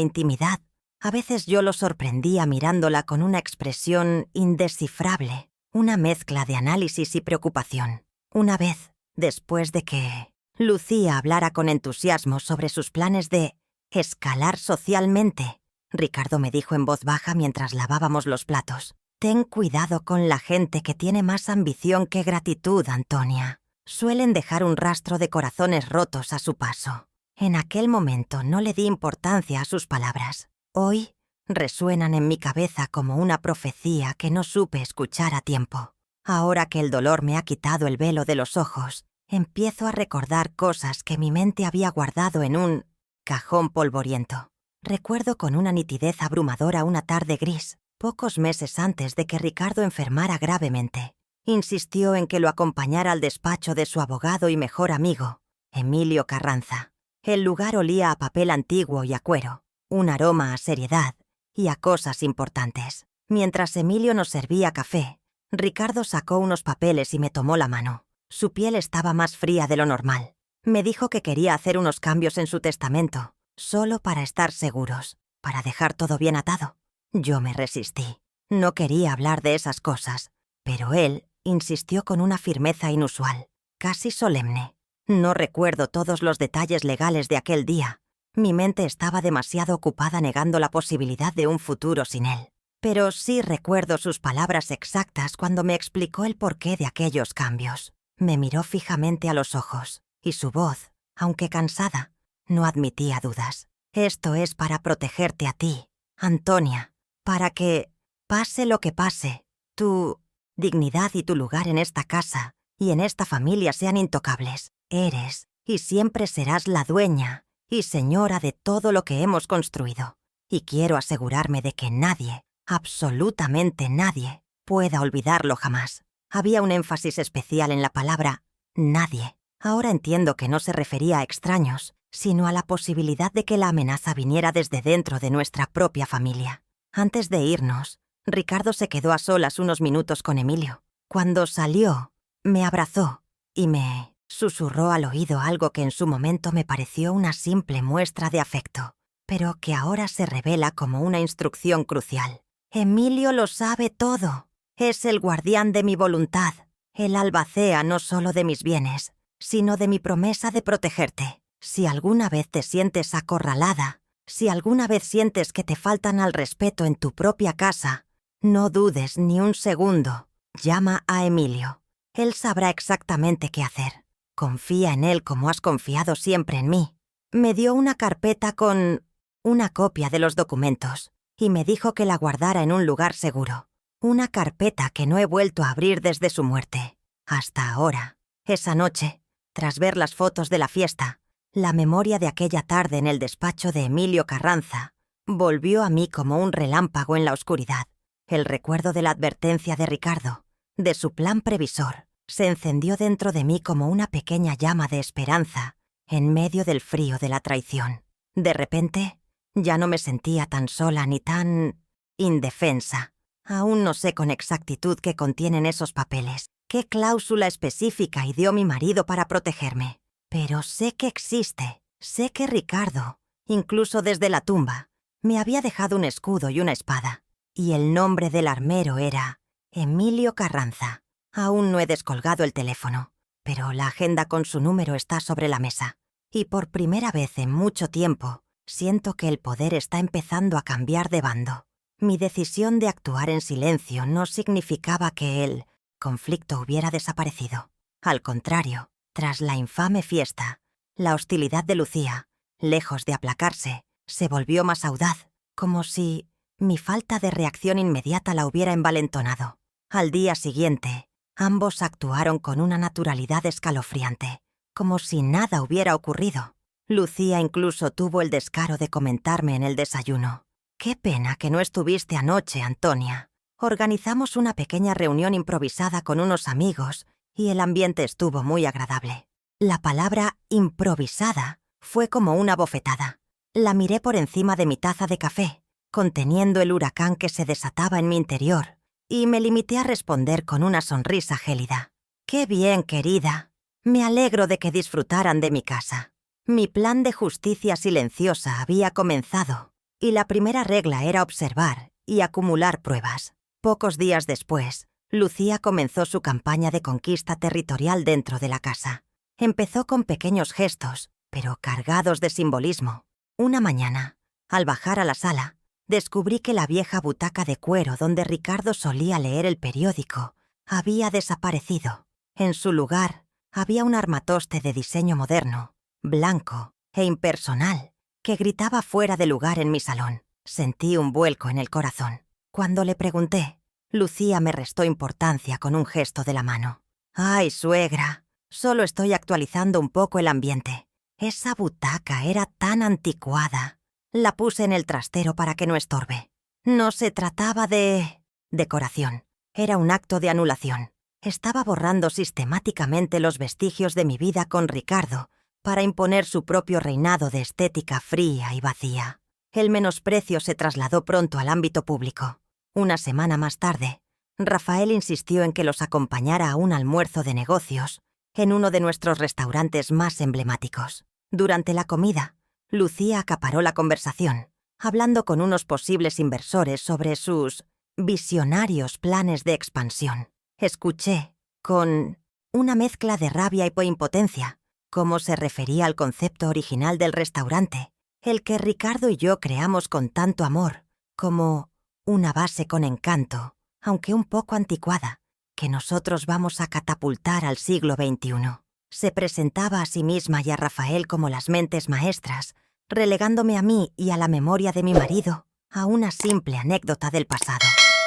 intimidad, a veces yo lo sorprendía mirándola con una expresión indescifrable, una mezcla de análisis y preocupación. Una vez, después de que Lucía hablara con entusiasmo sobre sus planes de escalar socialmente, Ricardo me dijo en voz baja mientras lavábamos los platos: «Ten cuidado con la gente que tiene más ambición que gratitud, Antonia. Suelen dejar un rastro de corazones rotos a su paso». En aquel momento no le di importancia a sus palabras. Hoy resuenan en mi cabeza como una profecía que no supe escuchar a tiempo. Ahora que el dolor me ha quitado el velo de los ojos, empiezo a recordar cosas que mi mente había guardado en un cajón polvoriento. Recuerdo con una nitidez abrumadora una tarde gris, pocos meses antes de que Ricardo enfermara gravemente. Insistió en que lo acompañara al despacho de su abogado y mejor amigo, Emilio Carranza. El lugar olía a papel antiguo y a cuero, un aroma a seriedad y a cosas importantes. Mientras Emilio nos servía café, Ricardo sacó unos papeles y me tomó la mano. Su piel estaba más fría de lo normal. Me dijo que quería hacer unos cambios en su testamento, solo para estar seguros, para dejar todo bien atado. Yo me resistí. No quería hablar de esas cosas, pero él insistió con una firmeza inusual, casi solemne. No recuerdo todos los detalles legales de aquel día. Mi mente estaba demasiado ocupada negando la posibilidad de un futuro sin él. Pero sí recuerdo sus palabras exactas cuando me explicó el porqué de aquellos cambios. Me miró fijamente a los ojos, y su voz, Aunque cansada, no admitía dudas. Esto es para protegerte a ti, Antonia, para que, pase lo que pase, tu dignidad y tu lugar en esta casa y en esta familia sean intocables. Eres y siempre serás la dueña y señora de todo lo que hemos construido. Y quiero asegurarme de que nadie, absolutamente nadie, pueda olvidarlo jamás. Había un énfasis especial en la palabra nadie. Ahora entiendo que no se refería a extraños, sino a la posibilidad de que la amenaza viniera desde dentro de nuestra propia familia. Antes de irnos, Ricardo se quedó a solas unos minutos con Emilio. Cuando salió, me abrazó y me susurró al oído algo que en su momento me pareció una simple muestra de afecto, pero que ahora se revela como una instrucción crucial. Emilio lo sabe todo. Es el guardián de mi voluntad, el albacea no solo de mis bienes, sino de mi promesa de protegerte. Si alguna vez te sientes acorralada, si alguna vez sientes que te faltan al respeto en tu propia casa, no dudes ni un segundo. Llama a Emilio. Él sabrá exactamente qué hacer. Confía en él como has confiado siempre en mí. Me dio una carpeta con una copia de los documentos y me dijo que la guardara en un lugar seguro. Una carpeta que no he vuelto a abrir desde su muerte. Hasta ahora. Esa noche, tras ver las fotos de la fiesta, la memoria de aquella tarde en el despacho de Emilio Carranza volvió a mí como un relámpago en la oscuridad. El recuerdo de la advertencia de Ricardo, de su plan previsor, se encendió dentro de mí como una pequeña llama de esperanza en medio del frío de la traición. De repente, ya no me sentía tan sola ni tan indefensa. Aún no sé con exactitud qué contienen esos papeles, qué cláusula específica ideó mi marido para protegerme. Pero sé que existe, sé que Ricardo, incluso desde la tumba, me había dejado un escudo y una espada. Y el nombre del armero era Emilio Carranza. Aún no he descolgado el teléfono, pero la agenda con su número está sobre la mesa. Y por primera vez en mucho tiempo, siento que el poder está empezando a cambiar de bando. Mi decisión de actuar en silencio no significaba que el conflicto hubiera desaparecido. Al contrario, tras la infame fiesta, la hostilidad de Lucía, lejos de aplacarse, se volvió más audaz, como si mi falta de reacción inmediata la hubiera envalentonado. Al día siguiente, ambos actuaron con una naturalidad escalofriante, como si nada hubiera ocurrido. Lucía incluso tuvo el descaro de comentarme en el desayuno: «Qué pena que no estuviste anoche, Antonia. Organizamos una pequeña reunión improvisada con unos amigos y el ambiente estuvo muy agradable». La palabra improvisada fue como una bofetada. La miré por encima de mi taza de café, conteniendo el huracán que se desataba en mi interior, y me limité a responder con una sonrisa gélida: «Qué bien, querida. Me alegro de que disfrutaran de mi casa». Mi plan de justicia silenciosa había comenzado, y la primera regla era observar y acumular pruebas. Pocos días después, Lucía comenzó su campaña de conquista territorial dentro de la casa. Empezó con pequeños gestos, pero cargados de simbolismo. Una mañana, al bajar a la sala, descubrí que la vieja butaca de cuero donde Ricardo solía leer el periódico había desaparecido. En su lugar, había un armatoste de diseño moderno, blanco e impersonal, que gritaba fuera de lugar en mi salón. Sentí un vuelco en el corazón. Cuando le pregunté, Lucía me restó importancia con un gesto de la mano. «Ay, suegra, solo estoy actualizando un poco el ambiente. Esa butaca era tan anticuada. La puse en el trastero para que no estorbe. No se trataba de decoración, era un acto de anulación. Estaba borrando sistemáticamente los vestigios de mi vida con Ricardo para imponer su propio reinado de estética fría y vacía». El menosprecio se trasladó pronto al ámbito público. Una semana más tarde, Rafael insistió en que los acompañara a un almuerzo de negocios en uno de nuestros restaurantes más emblemáticos. Durante la comida, Lucía acaparó la conversación, hablando con unos posibles inversores sobre sus visionarios planes de expansión. Escuché, con una mezcla de rabia y impotencia, cómo se refería al concepto original del restaurante, el que Ricardo y yo creamos con tanto amor, como una base con encanto, aunque un poco anticuada, que nosotros vamos a catapultar al siglo XXI. Se presentaba a sí misma y a Rafael como las mentes maestras, relegándome a mí y a la memoria de mi marido a una simple anécdota del pasado.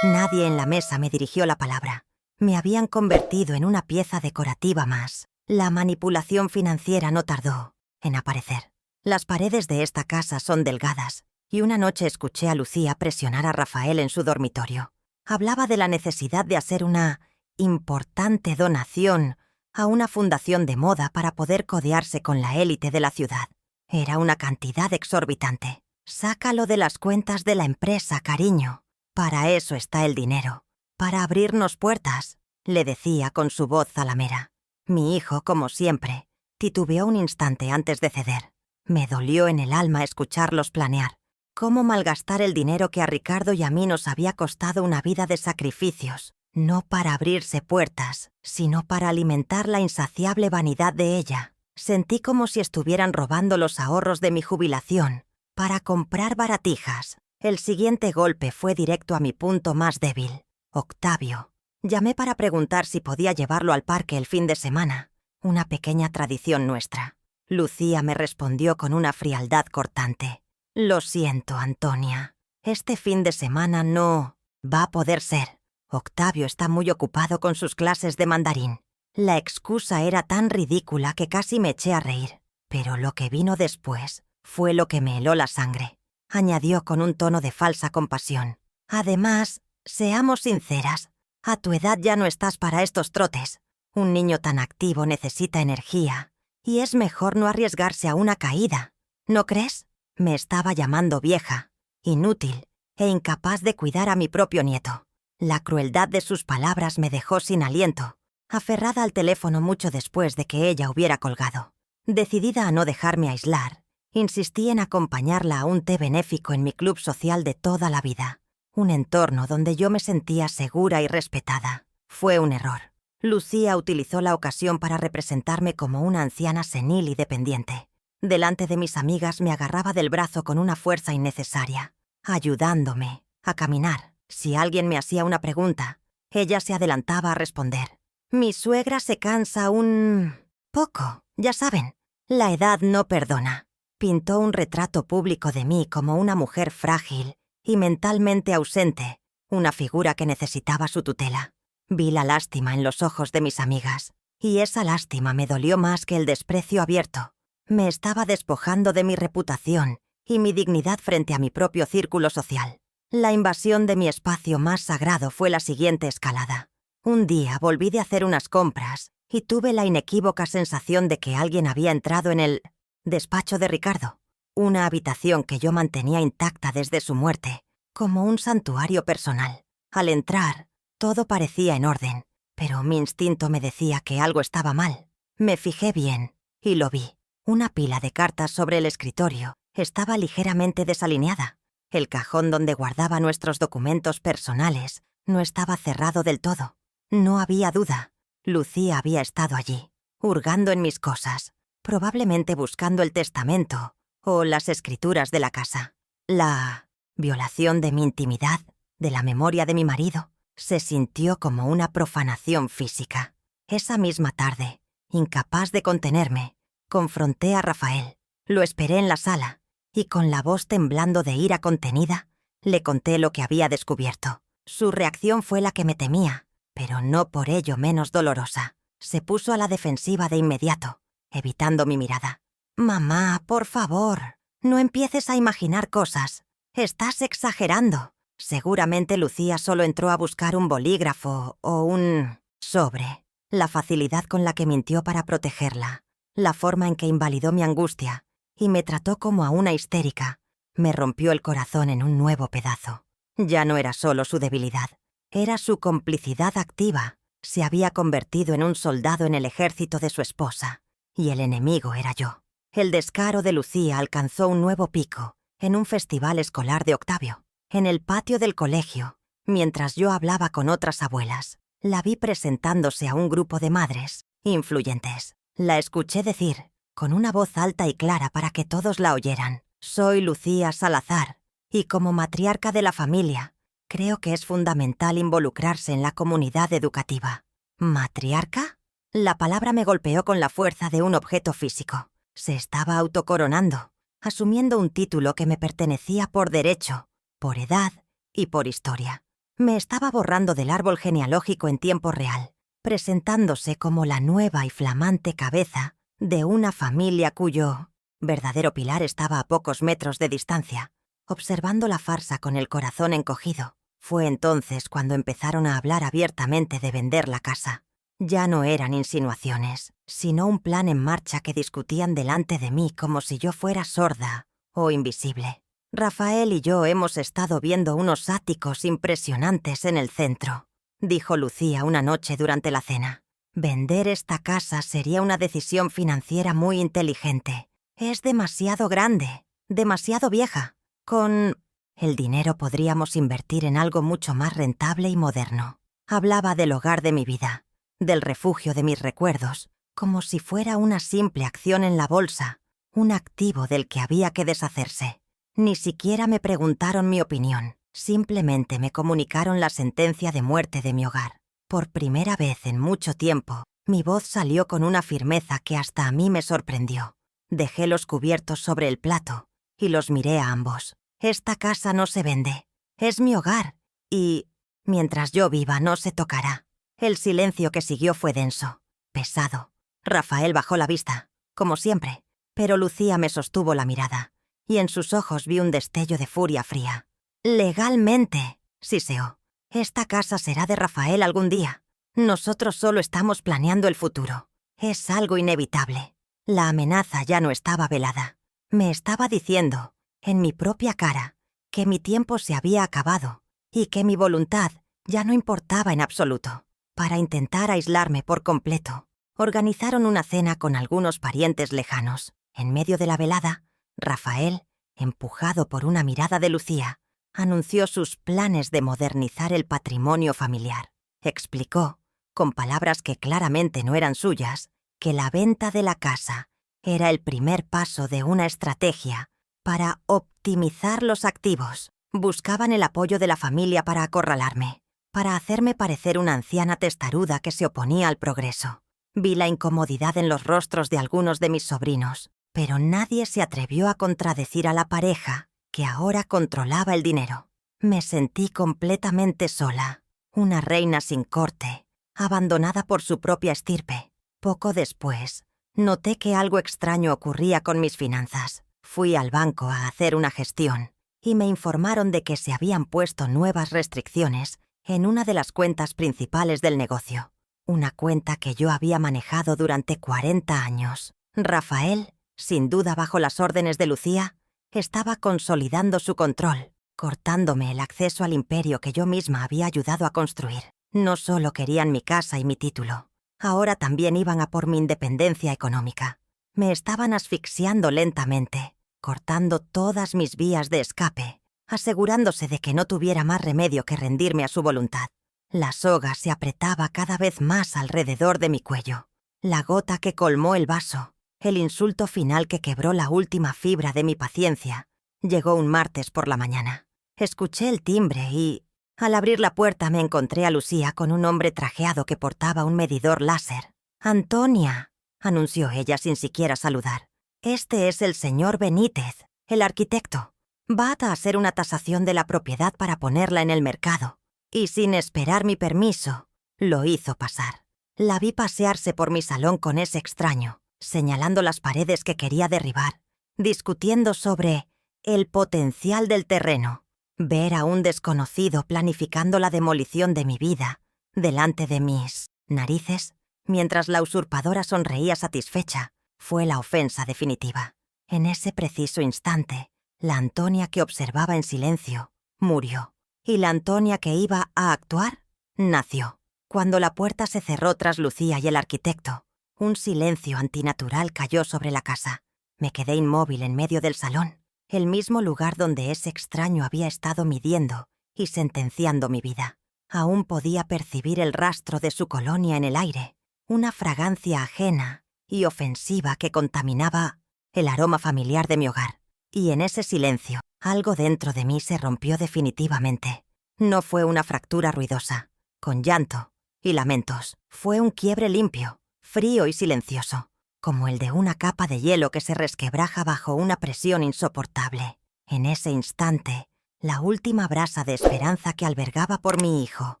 Nadie en la mesa me dirigió la palabra. Me habían convertido en una pieza decorativa más. La manipulación financiera no tardó en aparecer. Las paredes de esta casa son delgadas, y una noche escuché a Lucía presionar a Rafael en su dormitorio. Hablaba de la necesidad de hacer una importante donación a una fundación de moda para poder codearse con la élite de la ciudad. Era una cantidad exorbitante. Sácalo de las cuentas de la empresa, cariño. Para eso está el dinero. Para abrirnos puertas, le decía con su voz zalamera. Mi hijo, como siempre, titubeó un instante antes de ceder. Me dolió en el alma escucharlos planear cómo malgastar el dinero que a Ricardo y a mí nos había costado una vida de sacrificios, no para abrirse puertas, sino para alimentar la insaciable vanidad de ella. Sentí como si estuvieran robando los ahorros de mi jubilación para comprar baratijas. El siguiente golpe fue directo a mi punto más débil, Octavio. Llamé para preguntar si podía llevarlo al parque el fin de semana, una pequeña tradición nuestra. Lucía me respondió con una frialdad cortante. Lo siento, Antonia. Este fin de semana no va a poder ser. Octavio está muy ocupado con sus clases de mandarín. La excusa era tan ridícula que casi me eché a reír. Pero lo que vino después fue lo que me heló la sangre. Añadió con un tono de falsa compasión. Además, seamos sinceras, a tu edad ya no estás para estos trotes. Un niño tan activo necesita energía, y es mejor no arriesgarse a una caída. ¿No crees? Me estaba llamando vieja, inútil e incapaz de cuidar a mi propio nieto. La crueldad de sus palabras me dejó sin aliento, aferrada al teléfono mucho después de que ella hubiera colgado. Decidida a no dejarme aislar, insistí en acompañarla a un té benéfico en mi club social de toda la vida, un entorno donde yo me sentía segura y respetada. Fue un error. Lucía utilizó la ocasión para representarme como una anciana senil y dependiente. Delante de mis amigas me agarraba del brazo con una fuerza innecesaria, ayudándome a caminar. Si alguien me hacía una pregunta, ella se adelantaba a responder. Mi suegra se cansa un poco, ya saben. La edad no perdona. Pintó un retrato público de mí como una mujer frágil y mentalmente ausente, una figura que necesitaba su tutela. Vi la lástima en los ojos de mis amigas, y esa lástima me dolió más que el desprecio abierto. Me estaba despojando de mi reputación y mi dignidad frente a mi propio círculo social. La invasión de mi espacio más sagrado fue la siguiente escalada. Un día volví de hacer unas compras y tuve la inequívoca sensación de que alguien había entrado en el despacho de Ricardo, una habitación que yo mantenía intacta desde su muerte, como un santuario personal. Al entrar, todo parecía en orden, pero mi instinto me decía que algo estaba mal. Me fijé bien y lo vi. Una pila de cartas sobre el escritorio estaba ligeramente desalineada. El cajón donde guardaba nuestros documentos personales no estaba cerrado del todo. No había duda. Lucía había estado allí, hurgando en mis cosas, probablemente buscando el testamento o las escrituras de la casa. La violación de mi intimidad, de la memoria de mi marido, se sintió como una profanación física. Esa misma tarde, incapaz de contenerme, confronté a Rafael. Lo esperé en la sala y con la voz temblando de ira contenida, le conté lo que había descubierto. Su reacción fue la que me temía, pero no por ello menos dolorosa. Se puso a la defensiva de inmediato, evitando mi mirada. «Mamá, por favor, no empieces a imaginar cosas. Estás exagerando. Seguramente Lucía solo entró a buscar un bolígrafo o un sobre». La facilidad con la que mintió para protegerla, la forma en que invalidó mi angustia y me trató como a una histérica, me rompió el corazón en un nuevo pedazo. Ya no era solo su debilidad, era su complicidad activa. Se había convertido en un soldado en el ejército de su esposa, y el enemigo era yo. El descaro de Lucía alcanzó un nuevo pico en un festival escolar de Octavio, en el patio del colegio, mientras yo hablaba con otras abuelas. La vi presentándose a un grupo de madres influyentes. La escuché decir, con una voz alta y clara para que todos la oyeran: «Soy Lucía Salazar, y como matriarca de la familia, creo que es fundamental involucrarse en la comunidad educativa». ¿Matriarca? La palabra me golpeó con la fuerza de un objeto físico. Se estaba autocoronando, asumiendo un título que me pertenecía por derecho, por edad y por historia. Me estaba borrando del árbol genealógico en tiempo real, presentándose como la nueva y flamante cabeza de una familia cuyo verdadero pilar estaba a pocos metros de distancia, observando la farsa con el corazón encogido. Fue entonces cuando empezaron a hablar abiertamente de vender la casa. Ya no eran insinuaciones, sino un plan en marcha que discutían delante de mí como si yo fuera sorda o invisible. Rafael y yo hemos estado viendo unos áticos impresionantes en el centro, dijo Lucía una noche durante la cena. Vender esta casa sería una decisión financiera muy inteligente. Es demasiado grande, demasiado vieja. Con el dinero podríamos invertir en algo mucho más rentable y moderno. Hablaba del hogar de mi vida, del refugio de mis recuerdos, como si fuera una simple acción en la bolsa, un activo del que había que deshacerse. Ni siquiera me preguntaron mi opinión, simplemente me comunicaron la sentencia de muerte de mi hogar. Por primera vez en mucho tiempo, mi voz salió con una firmeza que hasta a mí me sorprendió. Dejé los cubiertos sobre el plato y los miré a ambos. Esta casa no se vende, es mi hogar y, mientras yo viva, no se tocará. El silencio que siguió fue denso, pesado. Rafael bajó la vista, como siempre, pero Lucía me sostuvo la mirada, y en sus ojos vi un destello de furia fría. «Legalmente», siseó. «Esta casa será de Rafael algún día. Nosotros solo estamos planeando el futuro. Es algo inevitable». La amenaza ya no estaba velada. Me estaba diciendo, en mi propia cara, que mi tiempo se había acabado y que mi voluntad ya no importaba en absoluto. Para intentar aislarme por completo, organizaron una cena con algunos parientes lejanos. En medio de la velada, Rafael, empujado por una mirada de Lucía, anunció sus planes de modernizar el patrimonio familiar. Explicó, con palabras que claramente no eran suyas, que la venta de la casa era el primer paso de una estrategia para optimizar los activos. Buscaban el apoyo de la familia para acorralarme, para hacerme parecer una anciana testaruda que se oponía al progreso. Vi la incomodidad en los rostros de algunos de mis sobrinos, pero nadie se atrevió a contradecir a la pareja que ahora controlaba el dinero. Me sentí completamente sola, una reina sin corte, abandonada por su propia estirpe. Poco después, noté que algo extraño ocurría con mis finanzas. Fui al banco a hacer una gestión y me informaron de que se habían puesto nuevas restricciones en una de las cuentas principales del negocio, una cuenta que yo había manejado durante 40 años. Rafael, sin duda bajo las órdenes de Lucía, estaba consolidando su control, cortándome el acceso al imperio que yo misma había ayudado a construir. No solo querían mi casa y mi título, ahora también iban a por mi independencia económica. Me estaban asfixiando lentamente, cortando todas mis vías de escape, asegurándose de que no tuviera más remedio que rendirme a su voluntad. La soga se apretaba cada vez más alrededor de mi cuello. La gota que colmó el vaso, el insulto final que quebró la última fibra de mi paciencia, llegó un martes por la mañana. Escuché el timbre y, al abrir la puerta, me encontré a Lucía con un hombre trajeado que portaba un medidor láser. «Antonia», anunció ella sin siquiera saludar. «Este es el señor Benítez, el arquitecto. Va a hacer una tasación de la propiedad para ponerla en el mercado». Y sin esperar mi permiso, lo hizo pasar. La vi pasearse por mi salón con ese extraño, señalando las paredes que quería derribar, discutiendo sobre el potencial del terreno. Ver a un desconocido planificando la demolición de mi vida delante de mis narices, mientras la usurpadora sonreía satisfecha, fue la ofensa definitiva. En ese preciso instante, la Antonia que observaba en silencio murió. Y la Antonia que iba a actuar nació. Cuando la puerta se cerró tras Lucía y el arquitecto, un silencio antinatural cayó sobre la casa. Me quedé inmóvil en medio del salón, el mismo lugar donde ese extraño había estado midiendo y sentenciando mi vida. Aún podía percibir el rastro de su colonia en el aire, una fragancia ajena y ofensiva que contaminaba el aroma familiar de mi hogar. Y en ese silencio, algo dentro de mí se rompió definitivamente. No fue una fractura ruidosa, con llanto y lamentos. Fue un quiebre limpio, frío y silencioso, como el de una capa de hielo que se resquebraja bajo una presión insoportable. En ese instante, la última brasa de esperanza que albergaba por mi hijo,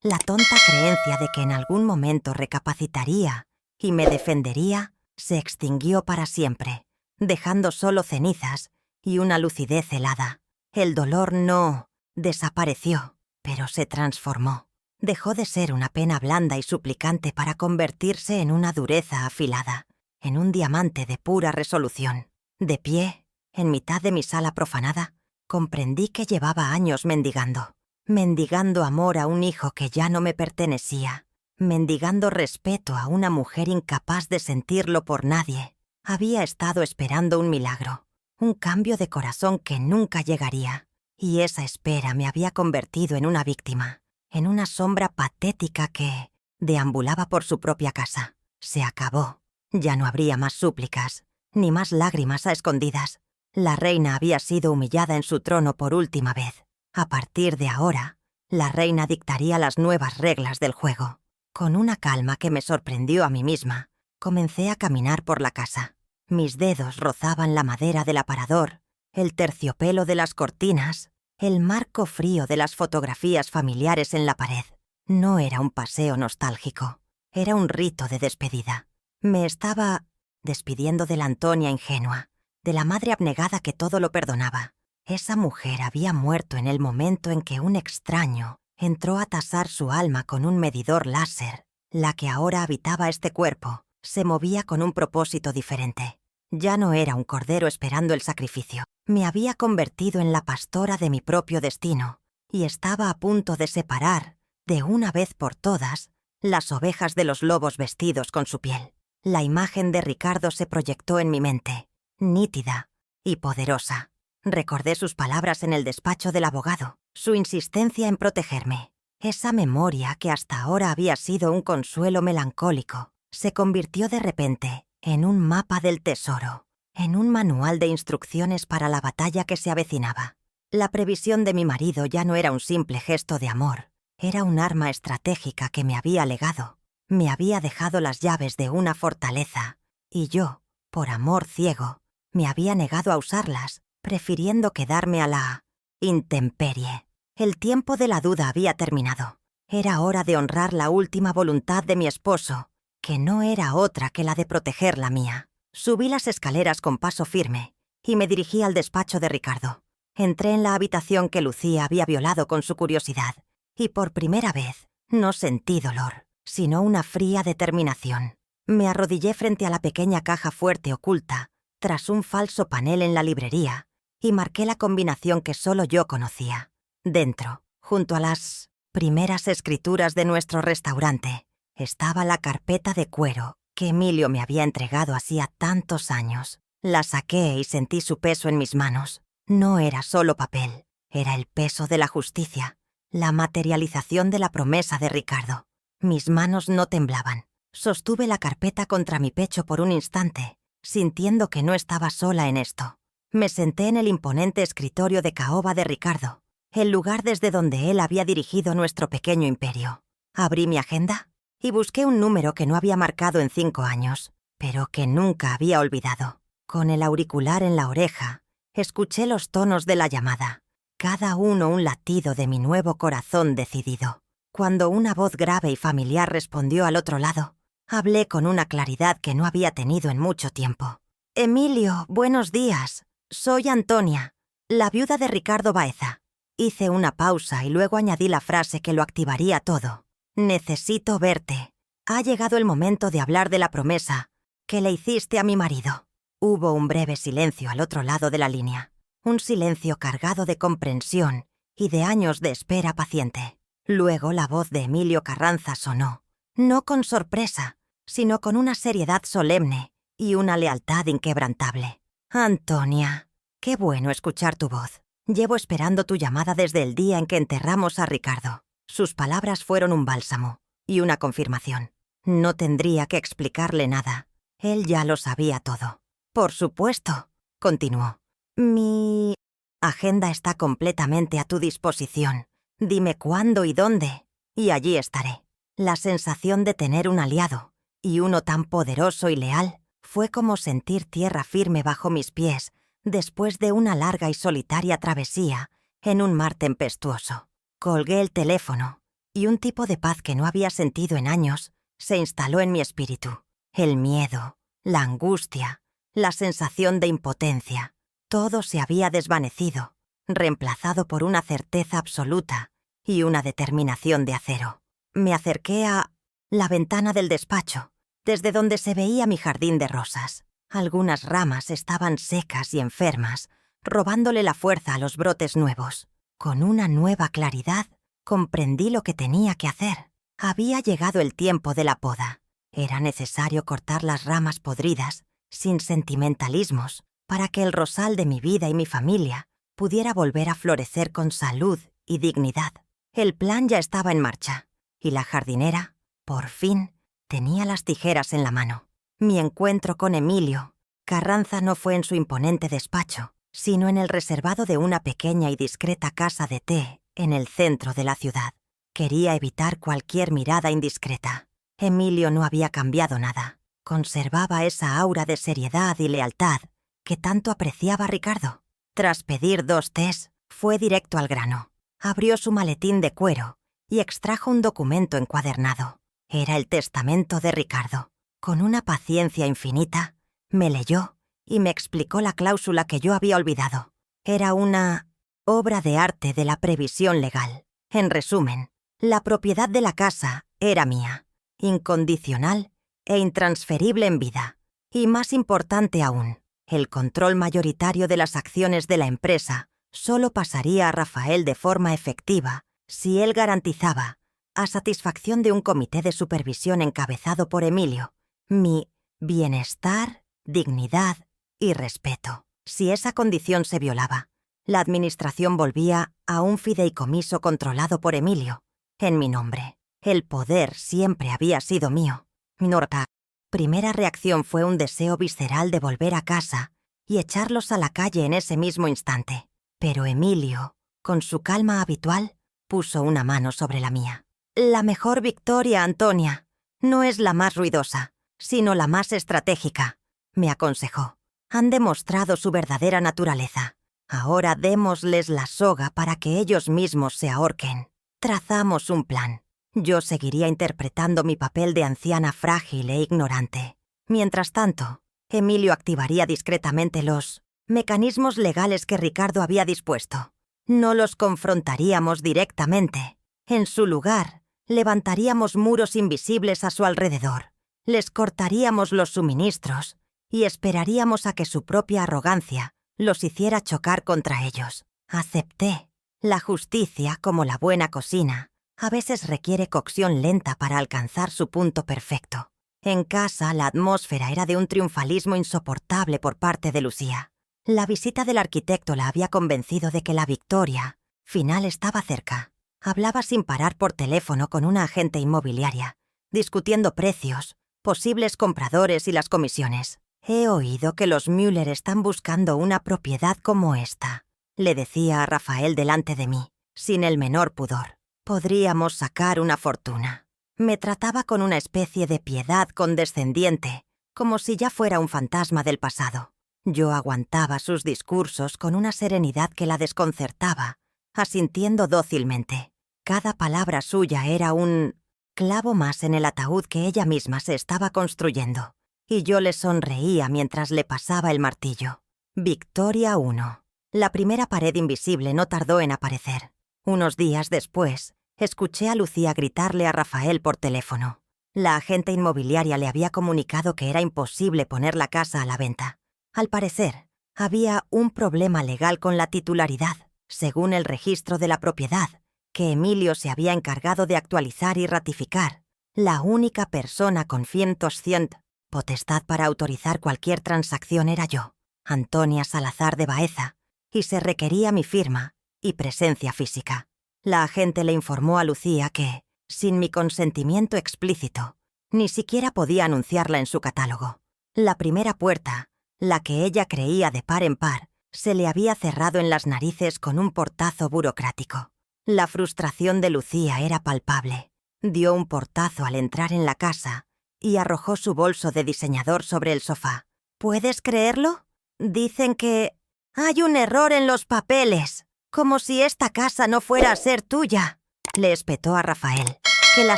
la tonta creencia de que en algún momento recapacitaría y me defendería, se extinguió para siempre, dejando solo cenizas y una lucidez helada. El dolor no desapareció, pero se transformó. Dejó de ser una pena blanda y suplicante para convertirse en una dureza afilada, en un diamante de pura resolución. De pie, en mitad de mi sala profanada, comprendí que llevaba años mendigando amor a un hijo que ya no me pertenecía, mendigando respeto a una mujer incapaz de sentirlo por nadie. Había estado esperando un milagro, un cambio de corazón que nunca llegaría, y esa espera me había convertido en una víctima, en una sombra patética que deambulaba por su propia casa. Se acabó. Ya no habría más súplicas, ni más lágrimas a escondidas. La reina había sido humillada en su trono por última vez. A partir de ahora, la reina dictaría las nuevas reglas del juego. Con una calma que me sorprendió a mí misma, comencé a caminar por la casa. Mis dedos rozaban la madera del aparador, el terciopelo de las cortinas, el marco frío de las fotografías familiares en la pared. No era un paseo nostálgico, era un rito de despedida. Me estaba despidiendo de la Antonia ingenua, de la madre abnegada que todo lo perdonaba. Esa mujer había muerto en el momento en que un extraño entró a tasar su alma con un medidor láser. La que ahora habitaba este cuerpo se movía con un propósito diferente. Ya no era un cordero esperando el sacrificio. Me había convertido en la pastora de mi propio destino y estaba a punto de separar, de una vez por todas, las ovejas de los lobos vestidos con su piel. La imagen de Ricardo se proyectó en mi mente, nítida y poderosa. Recordé sus palabras en el despacho del abogado, su insistencia en protegerme. Esa memoria que hasta ahora había sido un consuelo melancólico, se convirtió de repente en un mapa del tesoro, en un manual de instrucciones para la batalla que se avecinaba. La previsión de mi marido ya no era un simple gesto de amor, era un arma estratégica que me había legado. Me había dejado las llaves de una fortaleza, y yo, por amor ciego, me había negado a usarlas, prefiriendo quedarme a la intemperie. El tiempo de la duda había terminado. Era hora de honrar la última voluntad de mi esposo, que no era otra que la de proteger la mía. Subí las escaleras con paso firme y me dirigí al despacho de Ricardo. Entré en la habitación que Lucía había violado con su curiosidad, y por primera vez no sentí dolor, sino una fría determinación. Me arrodillé frente a la pequeña caja fuerte oculta, tras un falso panel en la librería, y marqué la combinación que solo yo conocía. Dentro, junto a las primeras escrituras de nuestro restaurante, estaba la carpeta de cuero que Emilio me había entregado hacía tantos años. La saqué y sentí su peso en mis manos. No era solo papel, era el peso de la justicia, la materialización de la promesa de Ricardo. Mis manos no temblaban. Sostuve la carpeta contra mi pecho por un instante, sintiendo que no estaba sola en esto. Me senté en el imponente escritorio de caoba de Ricardo, el lugar desde donde él había dirigido nuestro pequeño imperio. Abrí mi agenda y busqué un número que no había marcado en 5 años, pero que nunca había olvidado. Con el auricular en la oreja, escuché los tonos de la llamada, cada uno un latido de mi nuevo corazón decidido. Cuando una voz grave y familiar respondió al otro lado, hablé con una claridad que no había tenido en mucho tiempo. «Emilio, buenos días. Soy Antonia, la viuda de Ricardo Baeza». Hice una pausa y luego añadí la frase que lo activaría todo. «Necesito verte. Ha llegado el momento de hablar de la promesa que le hiciste a mi marido». Hubo un breve silencio al otro lado de la línea, un silencio cargado de comprensión y de años de espera paciente. Luego la voz de Emilio Carranza sonó, no con sorpresa, sino con una seriedad solemne y una lealtad inquebrantable. «Antonia, qué bueno escuchar tu voz. Llevo esperando tu llamada desde el día en que enterramos a Ricardo». Sus palabras fueron un bálsamo y una confirmación. No tendría que explicarle nada. Él ya lo sabía todo. «Por supuesto», continuó. «Mi agenda está completamente a tu disposición. Dime cuándo y dónde, y allí estaré». La sensación de tener un aliado y uno tan poderoso y leal, fue como sentir tierra firme bajo mis pies después de una larga y solitaria travesía en un mar tempestuoso. Colgué el teléfono y un tipo de paz que no había sentido en años se instaló en mi espíritu. El miedo, la angustia, la sensación de impotencia, todo se había desvanecido, reemplazado por una certeza absoluta y una determinación de acero. Me acerqué a la ventana del despacho, desde donde se veía mi jardín de rosas. Algunas ramas estaban secas y enfermas, robándole la fuerza a los brotes nuevos. Con una nueva claridad, comprendí lo que tenía que hacer. Había llegado el tiempo de la poda. Era necesario cortar las ramas podridas, sin sentimentalismos, para que el rosal de mi vida y mi familia pudiera volver a florecer con salud y dignidad. El plan ya estaba en marcha, y la jardinera, por fin, tenía las tijeras en la mano. Mi encuentro con Emilio Carranza no fue en su imponente despacho, sino en el reservado de una pequeña y discreta casa de té en el centro de la ciudad. Quería evitar cualquier mirada indiscreta. Emilio no había cambiado nada. Conservaba esa aura de seriedad y lealtad que tanto apreciaba Ricardo. Tras pedir 2 tés, fue directo al grano. Abrió su maletín de cuero y extrajo un documento encuadernado. Era el testamento de Ricardo. Con una paciencia infinita, me leyó y me explicó la cláusula que yo había olvidado. Era una obra de arte de la previsión legal. En resumen, la propiedad de la casa era mía, incondicional e intransferible en vida. Y más importante aún, el control mayoritario de las acciones de la empresa solo pasaría a Rafael de forma efectiva si él garantizaba, a satisfacción de un comité de supervisión encabezado por Emilio, mi bienestar, dignidad y respeto. Si esa condición se violaba, la administración volvía a un fideicomiso controlado por Emilio, en mi nombre. El poder siempre había sido mío. Norta. Primera reacción fue un deseo visceral de volver a casa y echarlos a la calle en ese mismo instante. Pero Emilio, con su calma habitual, puso una mano sobre la mía. La mejor victoria, Antonia, no es la más ruidosa, sino la más estratégica, me aconsejó. Han demostrado su verdadera naturaleza. Ahora démosles la soga para que ellos mismos se ahorquen. Trazamos un plan. Yo seguiría interpretando mi papel de anciana frágil e ignorante. Mientras tanto, Emilio activaría discretamente los mecanismos legales que Ricardo había dispuesto. No los confrontaríamos directamente. En su lugar, levantaríamos muros invisibles a su alrededor. Les cortaríamos los suministros y esperaríamos a que su propia arrogancia los hiciera chocar contra ellos. Acepté. La justicia, como la buena cocina, a veces requiere cocción lenta para alcanzar su punto perfecto. En casa, la atmósfera era de un triunfalismo insoportable por parte de Lucía. La visita del arquitecto la había convencido de que la victoria final estaba cerca. Hablaba sin parar por teléfono con una agente inmobiliaria, discutiendo precios, posibles compradores y las comisiones. He oído que los Müller están buscando una propiedad como esta, le decía a Rafael delante de mí, sin el menor pudor. Podríamos sacar una fortuna. Me trataba con una especie de piedad condescendiente, como si ya fuera un fantasma del pasado. Yo aguantaba sus discursos con una serenidad que la desconcertaba, asintiendo dócilmente. Cada palabra suya era un clavo más en el ataúd que ella misma se estaba construyendo, y yo le sonreía mientras le pasaba el martillo. Victoria 1. La primera pared invisible no tardó en aparecer. Unos días después, escuché a Lucía gritarle a Rafael por teléfono. La agente inmobiliaria le había comunicado que era imposible poner la casa a la venta. Al parecer, había un problema legal con la titularidad, según el registro de la propiedad, que Emilio se había encargado de actualizar y ratificar. La única persona con 100% potestad para autorizar cualquier transacción era yo, Antonia Salazar de Baeza, y se requería mi firma y presencia física. La agente le informó a Lucía que, sin mi consentimiento explícito, ni siquiera podía anunciarla en su catálogo. La primera puerta, la que ella creía de par en par, se le había cerrado en las narices con un portazo burocrático. La frustración de Lucía era palpable. Dio un portazo al entrar en la casa y arrojó su bolso de diseñador sobre el sofá. ¿Puedes creerlo? Dicen que hay un error en los papeles, como si esta casa no fuera a ser tuya. Le espetó a Rafael, que la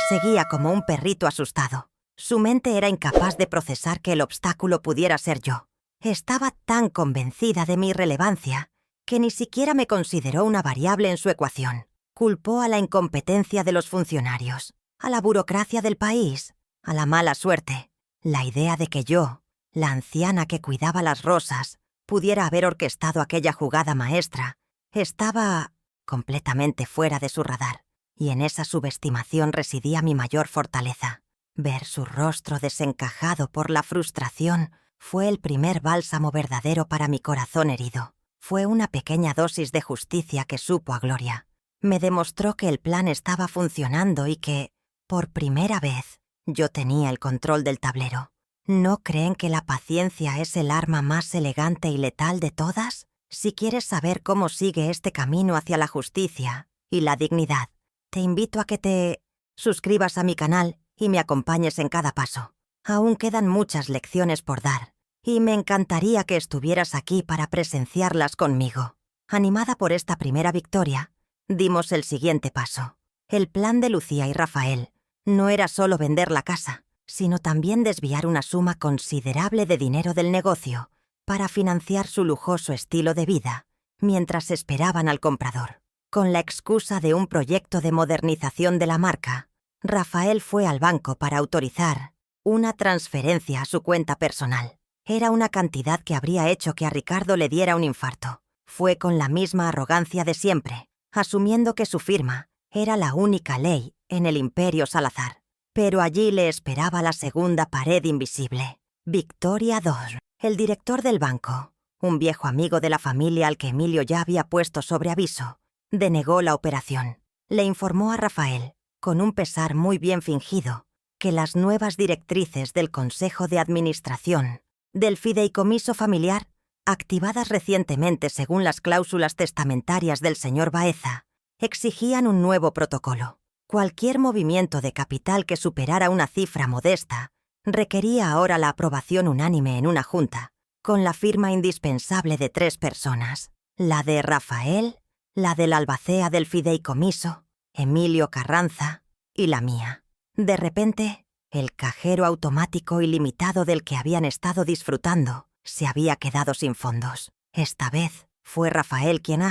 seguía como un perrito asustado. Su mente era incapaz de procesar que el obstáculo pudiera ser yo. Estaba tan convencida de mi irrelevancia que ni siquiera me consideró una variable en su ecuación. Culpó a la incompetencia de los funcionarios, a la burocracia del país, a la mala suerte. La idea de que yo, la anciana que cuidaba las rosas, pudiera haber orquestado aquella jugada maestra, estaba completamente fuera de su radar, y en esa subestimación residía mi mayor fortaleza. Ver su rostro desencajado por la frustración fue el primer bálsamo verdadero para mi corazón herido. Fue una pequeña dosis de justicia que supo a gloria. Me demostró que el plan estaba funcionando y que, por primera vez, yo tenía el control del tablero. ¿No creen que la paciencia es el arma más elegante y letal de todas? Si quieres saber cómo sigue este camino hacia la justicia y la dignidad, te invito a que te suscribas a mi canal y me acompañes en cada paso. Aún quedan muchas lecciones por dar, y me encantaría que estuvieras aquí para presenciarlas conmigo. Animada por esta primera victoria, dimos el siguiente paso. El plan de Lucía y Rafael no era solo vender la casa, sino también desviar una suma considerable de dinero del negocio para financiar su lujoso estilo de vida, mientras esperaban al comprador. Con la excusa de un proyecto de modernización de la marca, Rafael fue al banco para autorizar una transferencia a su cuenta personal. Era una cantidad que habría hecho que a Ricardo le diera un infarto. Fue con la misma arrogancia de siempre, asumiendo que su firma era la única ley en el Imperio Salazar. Pero allí le esperaba la segunda pared invisible. Victoria II, el director del banco, un viejo amigo de la familia al que Emilio ya había puesto sobre aviso, denegó la operación. Le informó a Rafael, con un pesar muy bien fingido, que las nuevas directrices del Consejo de Administración del Fideicomiso Familiar, activadas recientemente según las cláusulas testamentarias del señor Baeza, exigían un nuevo protocolo. Cualquier movimiento de capital que superara una cifra modesta requería ahora la aprobación unánime en una junta, con la firma indispensable de 3 personas, la de Rafael, la del albacea del fideicomiso, Emilio Carranza, y la mía. De repente, el cajero automático ilimitado del que habían estado disfrutando se había quedado sin fondos. Esta vez fue Rafael quien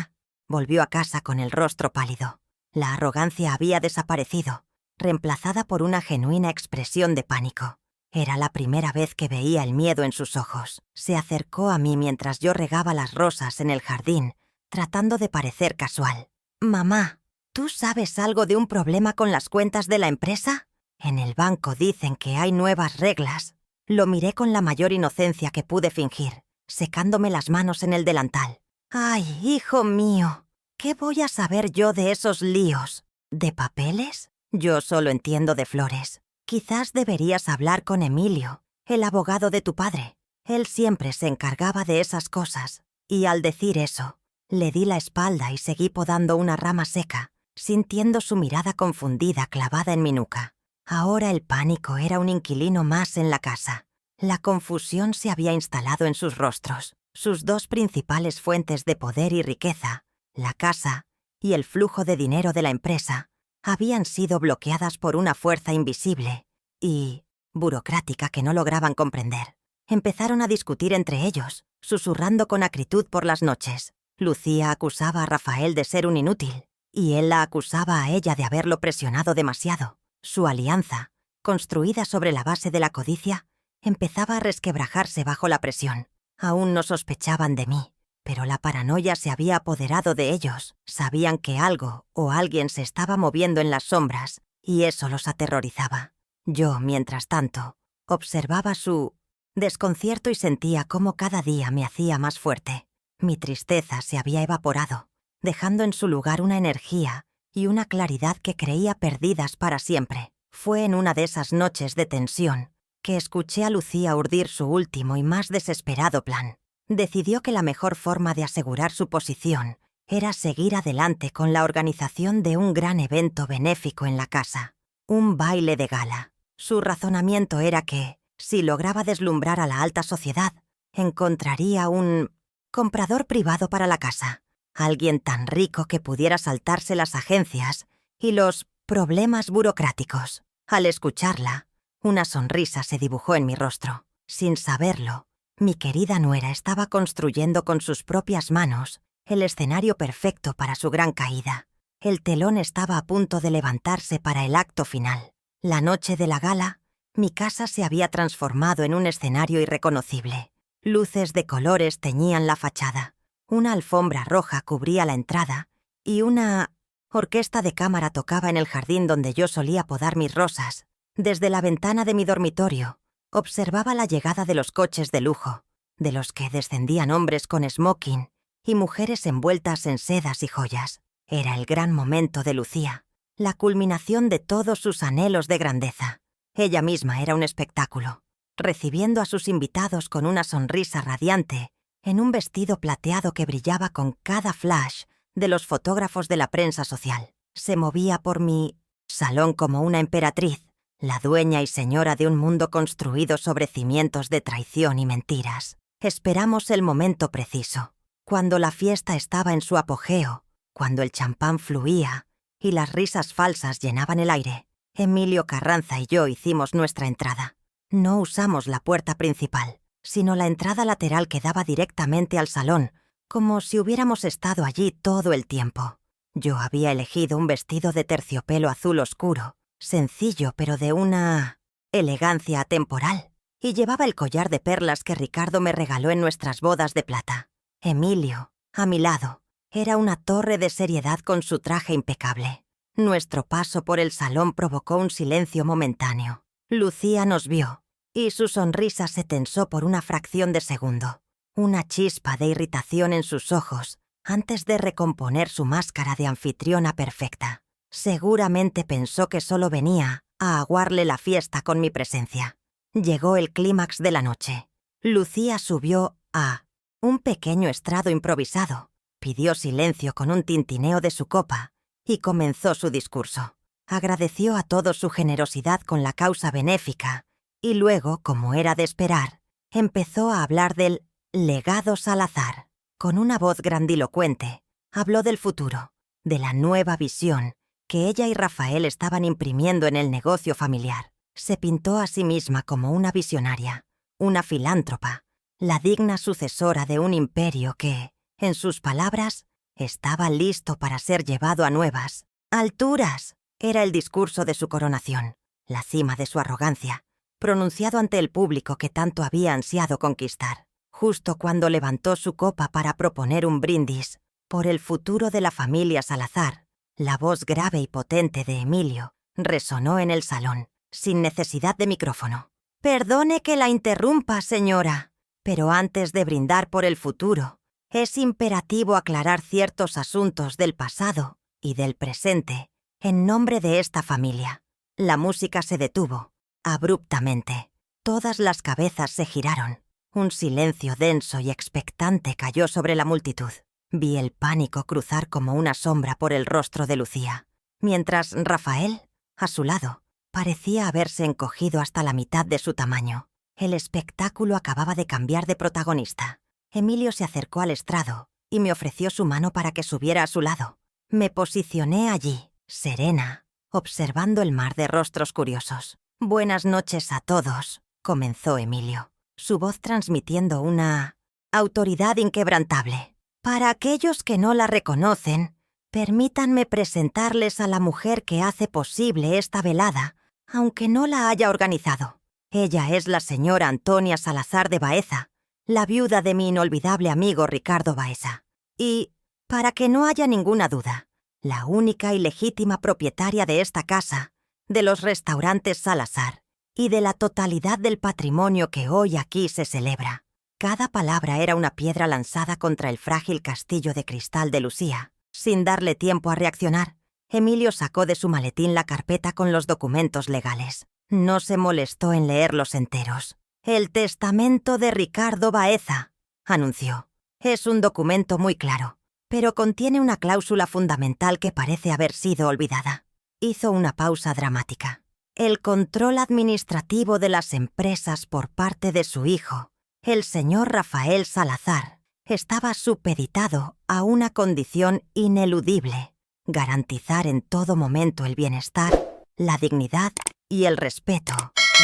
volvió a casa con el rostro pálido. La arrogancia había desaparecido, reemplazada por una genuina expresión de pánico. Era la primera vez que veía el miedo en sus ojos. Se acercó a mí mientras yo regaba las rosas en el jardín, tratando de parecer casual. «Mamá, ¿tú sabes algo de un problema con las cuentas de la empresa? En el banco dicen que hay nuevas reglas». Lo miré con la mayor inocencia que pude fingir, secándome las manos en el delantal. «Ay, hijo mío, ¿qué voy a saber yo de esos líos? ¿De papeles? Yo solo entiendo de flores. Quizás deberías hablar con Emilio, el abogado de tu padre. Él siempre se encargaba de esas cosas». Y al decir eso, le di la espalda y seguí podando una rama seca, sintiendo su mirada confundida clavada en mi nuca. Ahora el pánico era un inquilino más en la casa. La confusión se había instalado en sus rostros. Sus 2 principales fuentes de poder y riqueza, la casa y el flujo de dinero de la empresa, habían sido bloqueadas por una fuerza invisible y burocrática que no lograban comprender. Empezaron a discutir entre ellos, susurrando con acritud por las noches. Lucía acusaba a Rafael de ser un inútil, y él la acusaba a ella de haberlo presionado demasiado. Su alianza, construida sobre la base de la codicia, empezaba a resquebrajarse bajo la presión. Aún no sospechaban de mí, pero la paranoia se había apoderado de ellos. Sabían que algo o alguien se estaba moviendo en las sombras, y eso los aterrorizaba. Yo, mientras tanto, observaba su desconcierto y sentía cómo cada día me hacía más fuerte. Mi tristeza se había evaporado, dejando en su lugar una energía y una claridad que creía perdidas para siempre. Fue en una de esas noches de tensión que escuché a Lucía urdir su último y más desesperado plan. Decidió que la mejor forma de asegurar su posición era seguir adelante con la organización de un gran evento benéfico en la casa. Un baile de gala. Su razonamiento era que, si lograba deslumbrar a la alta sociedad, encontraría un comprador privado para la casa, alguien tan rico que pudiera saltarse las agencias y los problemas burocráticos. Al escucharla, una sonrisa se dibujó en mi rostro. Sin saberlo, mi querida nuera estaba construyendo con sus propias manos el escenario perfecto para su gran caída. El telón estaba a punto de levantarse para el acto final. La noche de la gala, mi casa se había transformado en un escenario irreconocible. Luces de colores teñían la fachada, una alfombra roja cubría la entrada y una orquesta de cámara tocaba en el jardín donde yo solía podar mis rosas. Desde la ventana de mi dormitorio, observaba la llegada de los coches de lujo, de los que descendían hombres con smoking y mujeres envueltas en sedas y joyas. Era el gran momento de Lucía, la culminación de todos sus anhelos de grandeza. Ella misma era un espectáculo, recibiendo a sus invitados con una sonrisa radiante, en un vestido plateado que brillaba con cada flash de los fotógrafos de la prensa social. Se movía por mi salón como una emperatriz, la dueña y señora de un mundo construido sobre cimientos de traición y mentiras. Esperamos el momento preciso, cuando la fiesta estaba en su apogeo, cuando el champán fluía y las risas falsas llenaban el aire. Emilio Carranza y yo hicimos nuestra entrada. No usamos la puerta principal, sino la entrada lateral que daba directamente al salón, como si hubiéramos estado allí todo el tiempo. Yo había elegido un vestido de terciopelo azul oscuro, sencillo pero de una elegancia atemporal, y llevaba el collar de perlas que Ricardo me regaló en nuestras bodas de plata. Emilio, a mi lado, era una torre de seriedad con su traje impecable. Nuestro paso por el salón provocó un silencio momentáneo. Lucía nos vio, y su sonrisa se tensó por una fracción de segundo. Una chispa de irritación en sus ojos, antes de recomponer su máscara de anfitriona perfecta. Seguramente pensó que solo venía a aguarle la fiesta con mi presencia. Llegó el clímax de la noche. Lucía subió a un pequeño estrado improvisado, pidió silencio con un tintineo de su copa y comenzó su discurso. Agradeció a todos su generosidad con la causa benéfica y luego, como era de esperar, empezó a hablar del legado Salazar. Con una voz grandilocuente, habló del futuro, de la nueva visión que ella y Rafael estaban imprimiendo en el negocio familiar. Se pintó a sí misma como una visionaria, una filántropa, la digna sucesora de un imperio que, en sus palabras, estaba listo para ser llevado a nuevas alturas. Era el discurso de su coronación, la cima de su arrogancia, pronunciado ante el público que tanto había ansiado conquistar. Justo cuando levantó su copa para proponer un brindis por el futuro de la familia Salazar, la voz grave y potente de Emilio resonó en el salón, sin necesidad de micrófono. «Perdone que la interrumpa, señora, pero antes de brindar por el futuro, es imperativo aclarar ciertos asuntos del pasado y del presente en nombre de esta familia». La música se detuvo, abruptamente. Todas las cabezas se giraron. Un silencio denso y expectante cayó sobre la multitud. Vi el pánico cruzar como una sombra por el rostro de Lucía, mientras Rafael, a su lado, parecía haberse encogido hasta la mitad de su tamaño. El espectáculo acababa de cambiar de protagonista. Emilio se acercó al estrado y me ofreció su mano para que subiera a su lado. Me posicioné allí, serena, observando el mar de rostros curiosos. «Buenas noches a todos», comenzó Emilio, su voz transmitiendo una autoridad inquebrantable. «Para aquellos que no la reconocen, permítanme presentarles a la mujer que hace posible esta velada, aunque no la haya organizado. Ella es la señora Antonia Salazar de Baeza, la viuda de mi inolvidable amigo Ricardo Baeza. Y, para que no haya ninguna duda, la única y legítima propietaria de esta casa, de los restaurantes Salazar y de la totalidad del patrimonio que hoy aquí se celebra». Cada palabra era una piedra lanzada contra el frágil castillo de cristal de Lucía. Sin darle tiempo a reaccionar, Emilio sacó de su maletín la carpeta con los documentos legales. No se molestó en leerlos enteros. «El testamento de Ricardo Baeza», anunció. «Es un documento muy claro, pero contiene una cláusula fundamental que parece haber sido olvidada». Hizo una pausa dramática. El control administrativo de las empresas por parte de su hijo, el señor Rafael Salazar, estaba supeditado a una condición ineludible: garantizar en todo momento el bienestar, la dignidad y el respeto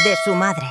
de su madre,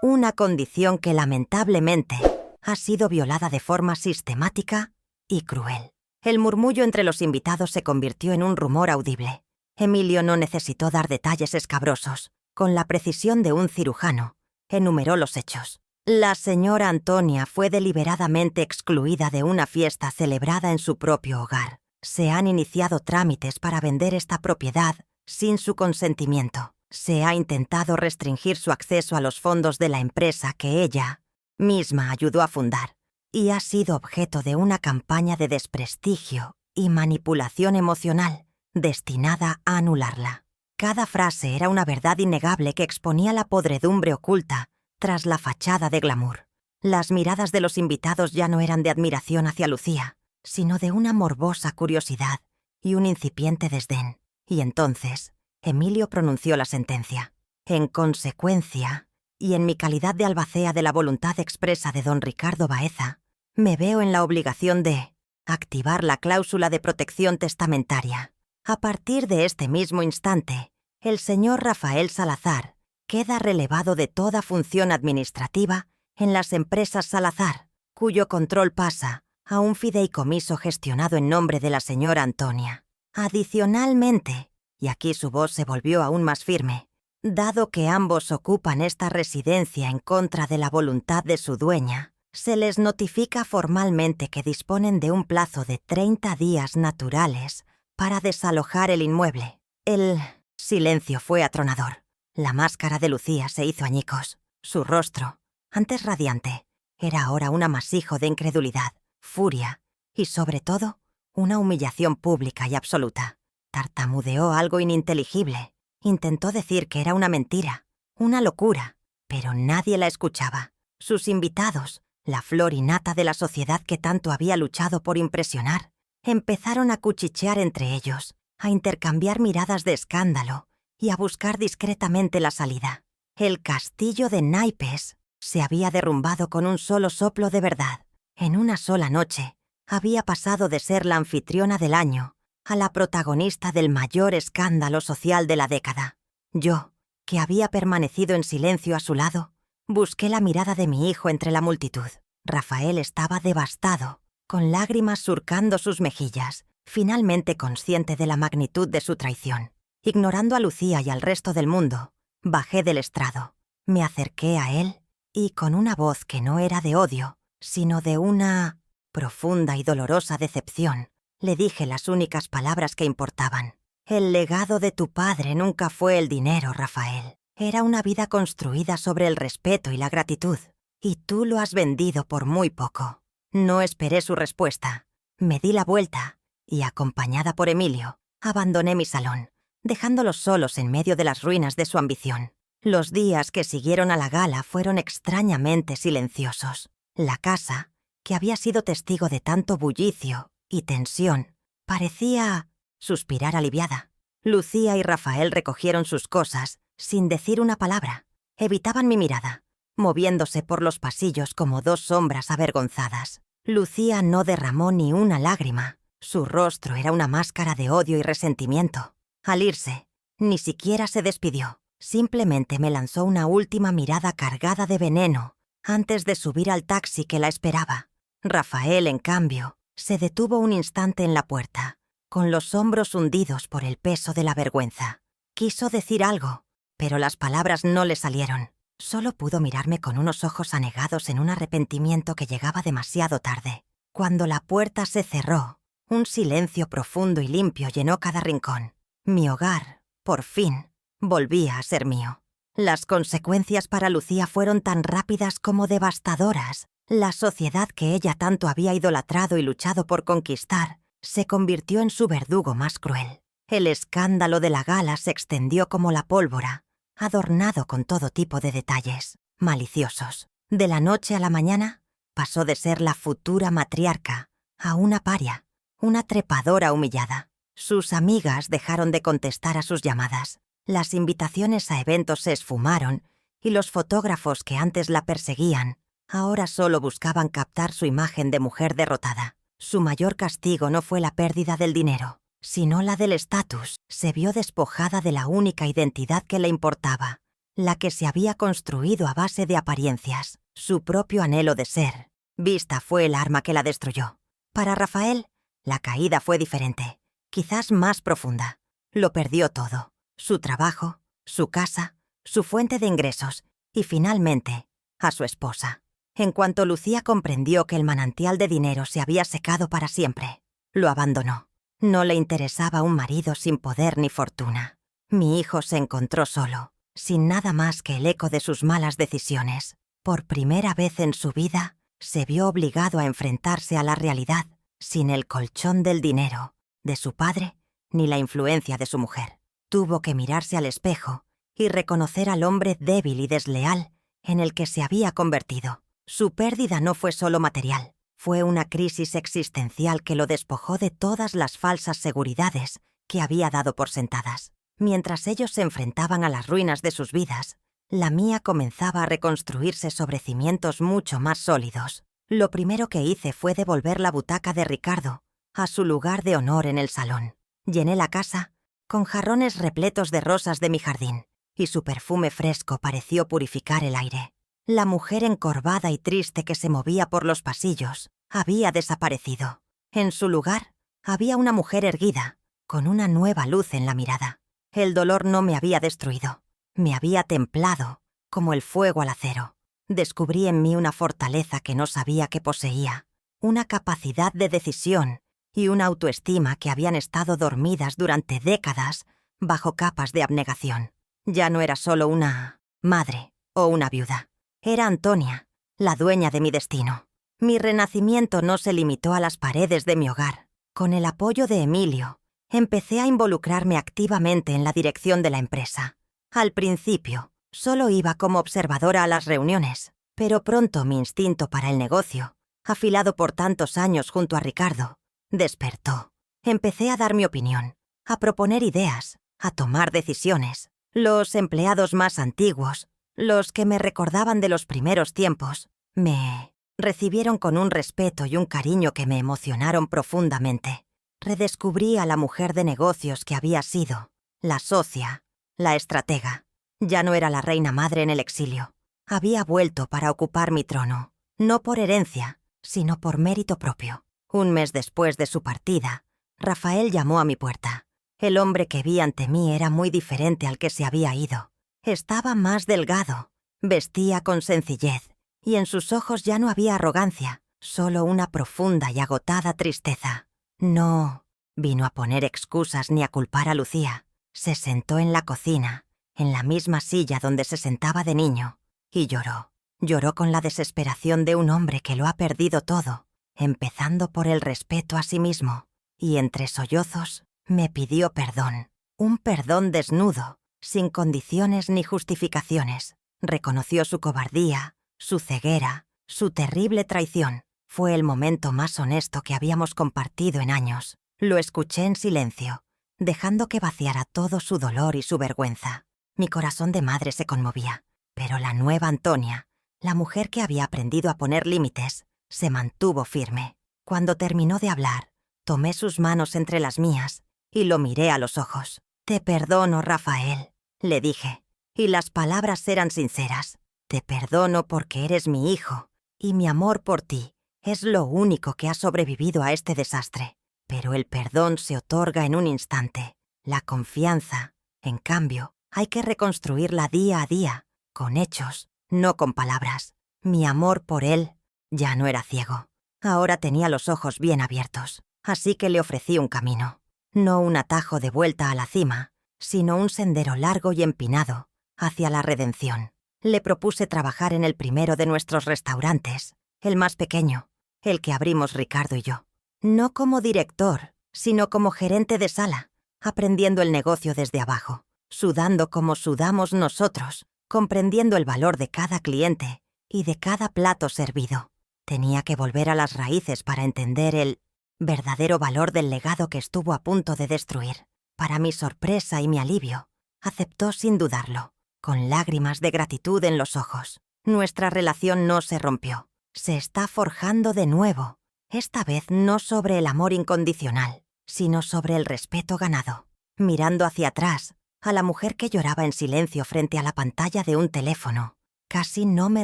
una condición que lamentablemente ha sido violada de forma sistemática y cruel. El murmullo entre los invitados se convirtió en un rumor audible. Emilio no necesitó dar detalles escabrosos. Con la precisión de un cirujano, enumeró los hechos. La señora Antonia fue deliberadamente excluida de una fiesta celebrada en su propio hogar. Se han iniciado trámites para vender esta propiedad sin su consentimiento. Se ha intentado restringir su acceso a los fondos de la empresa que ella misma ayudó a fundar, y ha sido objeto de una campaña de desprestigio y manipulación emocional destinada a anularla. Cada frase era una verdad innegable que exponía la podredumbre oculta tras la fachada de glamour. Las miradas de los invitados ya no eran de admiración hacia Lucía, sino de una morbosa curiosidad y un incipiente desdén. Y entonces, Emilio pronunció la sentencia. En consecuencia, y en mi calidad de albacea de la voluntad expresa de don Ricardo Baeza, me veo en la obligación de activar la cláusula de protección testamentaria. A partir de este mismo instante, el señor Rafael Salazar queda relevado de toda función administrativa en las empresas Salazar, cuyo control pasa a un fideicomiso gestionado en nombre de la señora Antonia. Adicionalmente, y aquí su voz se volvió aún más firme, dado que ambos ocupan esta residencia en contra de la voluntad de su dueña, se les notifica formalmente que disponen de un plazo de 30 días naturales para desalojar el inmueble. El silencio fue atronador. La máscara de Lucía se hizo añicos. Su rostro, antes radiante, era ahora un amasijo de incredulidad, furia y, sobre todo, una humillación pública y absoluta. Tartamudeó algo ininteligible. Intentó decir que era una mentira, una locura, pero nadie la escuchaba. Sus invitados, la flor y nata de la sociedad que tanto había luchado por impresionar, empezaron a cuchichear entre ellos, a intercambiar miradas de escándalo y a buscar discretamente la salida. El castillo de naipes se había derrumbado con un solo soplo de verdad. En una sola noche, había pasado de ser la anfitriona del año a la protagonista del mayor escándalo social de la década. Yo, que había permanecido en silencio a su lado, busqué la mirada de mi hijo entre la multitud. Rafael estaba devastado, con lágrimas surcando sus mejillas, finalmente consciente de la magnitud de su traición. Ignorando a Lucía y al resto del mundo, bajé del estrado, me acerqué a él y, con una voz que no era de odio, sino de una profunda y dolorosa decepción, le dije las únicas palabras que importaban. El legado de tu padre nunca fue el dinero, Rafael. Era una vida construida sobre el respeto y la gratitud, y tú lo has vendido por muy poco. No esperé su respuesta. Me di la vuelta y, acompañada por Emilio, abandoné mi salón, dejándolos solos en medio de las ruinas de su ambición. Los días que siguieron a la gala fueron extrañamente silenciosos. La casa, que había sido testigo de tanto bullicio y tensión, parecía suspirar aliviada. Lucía y Rafael recogieron sus cosas sin decir una palabra. Evitaban mi mirada, moviéndose por los pasillos como dos sombras avergonzadas. Lucía no derramó ni una lágrima. Su rostro era una máscara de odio y resentimiento. Al irse, ni siquiera se despidió. Simplemente me lanzó una última mirada cargada de veneno antes de subir al taxi que la esperaba. Rafael, en cambio, se detuvo un instante en la puerta, con los hombros hundidos por el peso de la vergüenza. Quiso decir algo, pero las palabras no le salieron. Solo pudo mirarme con unos ojos anegados en un arrepentimiento que llegaba demasiado tarde. Cuando la puerta se cerró, un silencio profundo y limpio llenó cada rincón. Mi hogar, por fin, volvía a ser mío. Las consecuencias para Lucía fueron tan rápidas como devastadoras. La sociedad que ella tanto había idolatrado y luchado por conquistar se convirtió en su verdugo más cruel. El escándalo de la gala se extendió como la pólvora, adornado con todo tipo de detalles maliciosos. De la noche a la mañana, pasó de ser la futura matriarca a una paria, una trepadora humillada. Sus amigas dejaron de contestar a sus llamadas. Las invitaciones a eventos se esfumaron y los fotógrafos que antes la perseguían ahora solo buscaban captar su imagen de mujer derrotada. Su mayor castigo no fue la pérdida del dinero, sino la del estatus. Se vio despojada de la única identidad que le importaba, la que se había construido a base de apariencias, su propio anhelo de ser. Vista fue el arma que la destruyó. Para Rafael, la caída fue diferente, quizás más profunda. Lo perdió todo: su trabajo, su casa, su fuente de ingresos y, finalmente, a su esposa. En cuanto Lucía comprendió que el manantial de dinero se había secado para siempre, lo abandonó. No le interesaba un marido sin poder ni fortuna. Mi hijo se encontró solo, sin nada más que el eco de sus malas decisiones. Por primera vez en su vida, se vio obligado a enfrentarse a la realidad, sin el colchón del dinero, de su padre, ni la influencia de su mujer. Tuvo que mirarse al espejo y reconocer al hombre débil y desleal en el que se había convertido. Su pérdida no fue solo material, fue una crisis existencial que lo despojó de todas las falsas seguridades que había dado por sentadas. Mientras ellos se enfrentaban a las ruinas de sus vidas, la mía comenzaba a reconstruirse sobre cimientos mucho más sólidos. Lo primero que hice fue devolver la butaca de Ricardo a su lugar de honor en el salón. Llené la casa con jarrones repletos de rosas de mi jardín, y su perfume fresco pareció purificar el aire. La mujer encorvada y triste que se movía por los pasillos había desaparecido. En su lugar había una mujer erguida, con una nueva luz en la mirada. El dolor no me había destruido, me había templado como el fuego al acero. Descubrí en mí una fortaleza que no sabía que poseía, una capacidad de decisión y una autoestima que habían estado dormidas durante décadas bajo capas de abnegación. Ya no era solo una madre o una viuda. Era Antonia, la dueña de mi destino. Mi renacimiento no se limitó a las paredes de mi hogar. Con el apoyo de Emilio, empecé a involucrarme activamente en la dirección de la empresa. Al principio, solo iba como observadora a las reuniones, pero pronto mi instinto para el negocio, afilado por tantos años junto a Ricardo, despertó. Empecé a dar mi opinión, a proponer ideas, a tomar decisiones. Los empleados más antiguos, los que me recordaban de los primeros tiempos, me recibieron con un respeto y un cariño que me emocionaron profundamente. Redescubrí a la mujer de negocios que había sido, la socia, la estratega. Ya no era la reina madre en el exilio. Había vuelto para ocupar mi trono, no por herencia, sino por mérito propio. Un mes después de su partida, Rafael llamó a mi puerta. El hombre que vi ante mí era muy diferente al que se había ido. Estaba más delgado, vestía con sencillez, y en sus ojos ya no había arrogancia, solo una profunda y agotada tristeza. No vino a poner excusas ni a culpar a Lucía. Se sentó en la cocina, en la misma silla donde se sentaba de niño, y lloró. Lloró con la desesperación de un hombre que lo ha perdido todo, empezando por el respeto a sí mismo, y entre sollozos me pidió perdón. Un perdón desnudo, sin condiciones ni justificaciones. Reconoció su cobardía, su ceguera, su terrible traición. Fue el momento más honesto que habíamos compartido en años. Lo escuché en silencio, dejando que vaciara todo su dolor y su vergüenza. Mi corazón de madre se conmovía, pero la nueva Antonia, la mujer que había aprendido a poner límites, se mantuvo firme. Cuando terminó de hablar, tomé sus manos entre las mías y lo miré a los ojos. «Te perdono, Rafael», le dije, y las palabras eran sinceras. «Te perdono porque eres mi hijo, y mi amor por ti es lo único que ha sobrevivido a este desastre. Pero el perdón se otorga en un instante. La confianza, en cambio, hay que reconstruirla día a día, con hechos, no con palabras». Mi amor por él ya no era ciego. Ahora tenía los ojos bien abiertos, así que le ofrecí un camino. No un atajo de vuelta a la cima, sino un sendero largo y empinado hacia la redención. Le propuse trabajar en el primero de nuestros restaurantes, el más pequeño, el que abrimos Ricardo y yo. No como director, sino como gerente de sala, aprendiendo el negocio desde abajo, sudando como sudamos nosotros, comprendiendo el valor de cada cliente y de cada plato servido. Tenía que volver a las raíces para entender el verdadero valor del legado que estuvo a punto de destruir. Para mi sorpresa y mi alivio, Aceptó sin dudarlo, con lágrimas de gratitud en los ojos. Nuestra relación no se rompió. Se está forjando de nuevo, esta vez no sobre el amor incondicional, sino sobre el respeto ganado. Mirando hacia atrás, a la mujer que lloraba en silencio frente a la pantalla de un teléfono, casi no me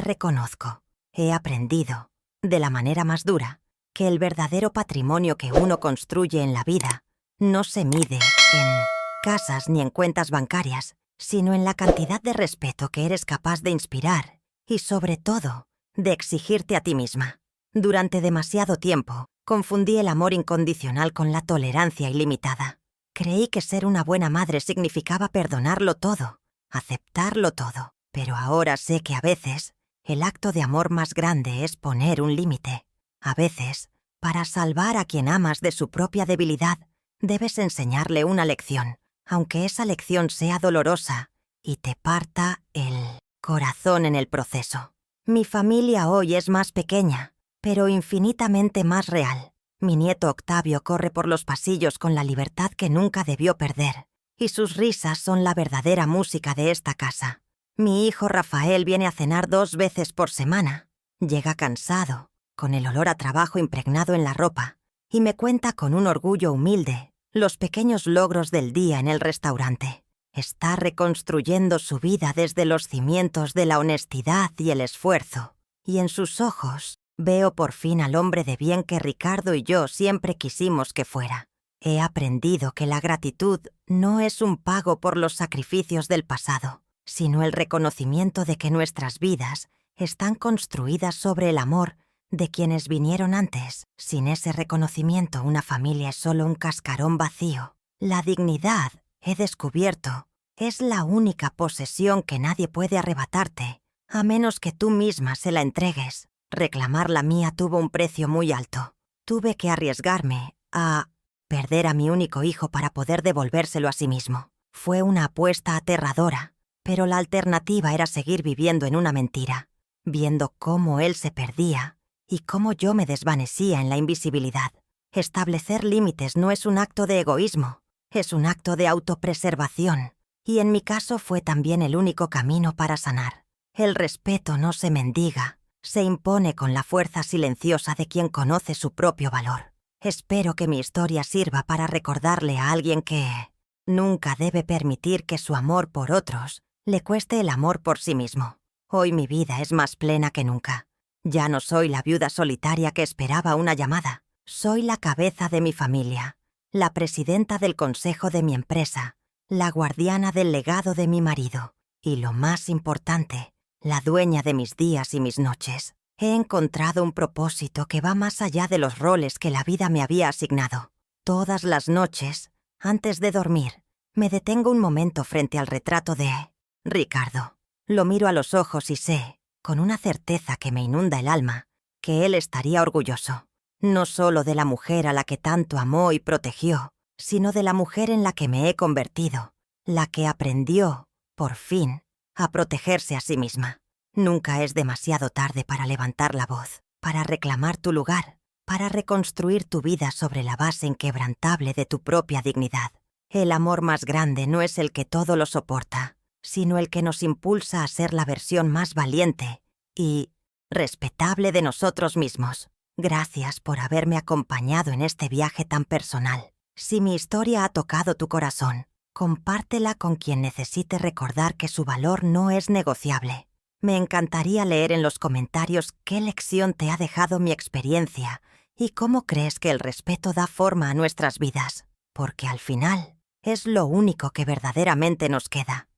reconozco. He aprendido, de la manera más dura, que el verdadero patrimonio que uno construye en la vida no se mide en casas ni en cuentas bancarias, sino en la cantidad de respeto que eres capaz de inspirar y, sobre todo, de exigirte a ti misma. Durante demasiado tiempo, confundí el amor incondicional con la tolerancia ilimitada. Creí que ser una buena madre significaba perdonarlo todo, aceptarlo todo, pero ahora sé que a veces el acto de amor más grande es poner un límite. A veces, para salvar a quien amas de su propia debilidad, debes enseñarle una lección, aunque esa lección sea dolorosa y te parta el corazón en el proceso. Mi familia hoy es más pequeña, pero infinitamente más real. Mi nieto Octavio corre por los pasillos con la libertad que nunca debió perder, y sus risas son la verdadera música de esta casa. Mi hijo Rafael viene a cenar 2 veces por semana. Llega cansado, con el olor a trabajo impregnado en la ropa, y me cuenta con un orgullo humilde los pequeños logros del día en el restaurante. Está reconstruyendo su vida desde los cimientos de la honestidad y el esfuerzo, y en sus ojos veo por fin al hombre de bien que Ricardo y yo siempre quisimos que fuera. He aprendido que la gratitud no es un pago por los sacrificios del pasado, sino el reconocimiento de que nuestras vidas están construidas sobre el amor de quienes vinieron antes. Sin ese reconocimiento, una familia es solo un cascarón vacío. La dignidad, he descubierto, es la única posesión que nadie puede arrebatarte, a menos que tú misma se la entregues. Reclamar la mía tuvo un precio muy alto. Tuve que arriesgarme a perder a mi único hijo para poder devolvérselo a sí mismo. Fue una apuesta aterradora, pero la alternativa era seguir viviendo en una mentira, viendo cómo él se perdía y cómo yo me desvanecía en la invisibilidad. Establecer límites no es un acto de egoísmo, es un acto de autopreservación, y en mi caso fue también el único camino para sanar. El respeto no se mendiga, se impone con la fuerza silenciosa de quien conoce su propio valor. Espero que mi historia sirva para recordarle a alguien que nunca debe permitir que su amor por otros le cueste el amor por sí mismo. Hoy mi vida es más plena que nunca. Ya no soy la viuda solitaria que esperaba una llamada. Soy la cabeza de mi familia, la presidenta del consejo de mi empresa, la guardiana del legado de mi marido y, lo más importante, la dueña de mis días y mis noches. He encontrado un propósito que va más allá de los roles que la vida me había asignado. Todas las noches, antes de dormir, me detengo un momento frente al retrato de Ricardo. Lo miro a los ojos y sé, con una certeza que me inunda el alma, que él estaría orgulloso, no solo de la mujer a la que tanto amó y protegió, sino de la mujer en la que me he convertido, la que aprendió, por fin, a protegerse a sí misma. Nunca es demasiado tarde para levantar la voz, para reclamar tu lugar, para reconstruir tu vida sobre la base inquebrantable de tu propia dignidad. El amor más grande no es el que todo lo soporta, sino el que nos impulsa a ser la versión más valiente y respetable de nosotros mismos. Gracias por haberme acompañado en este viaje tan personal. Si mi historia ha tocado tu corazón, compártela con quien necesite recordar que su valor no es negociable. Me encantaría leer en los comentarios qué lección te ha dejado mi experiencia y cómo crees que el respeto da forma a nuestras vidas, porque al final es lo único que verdaderamente nos queda.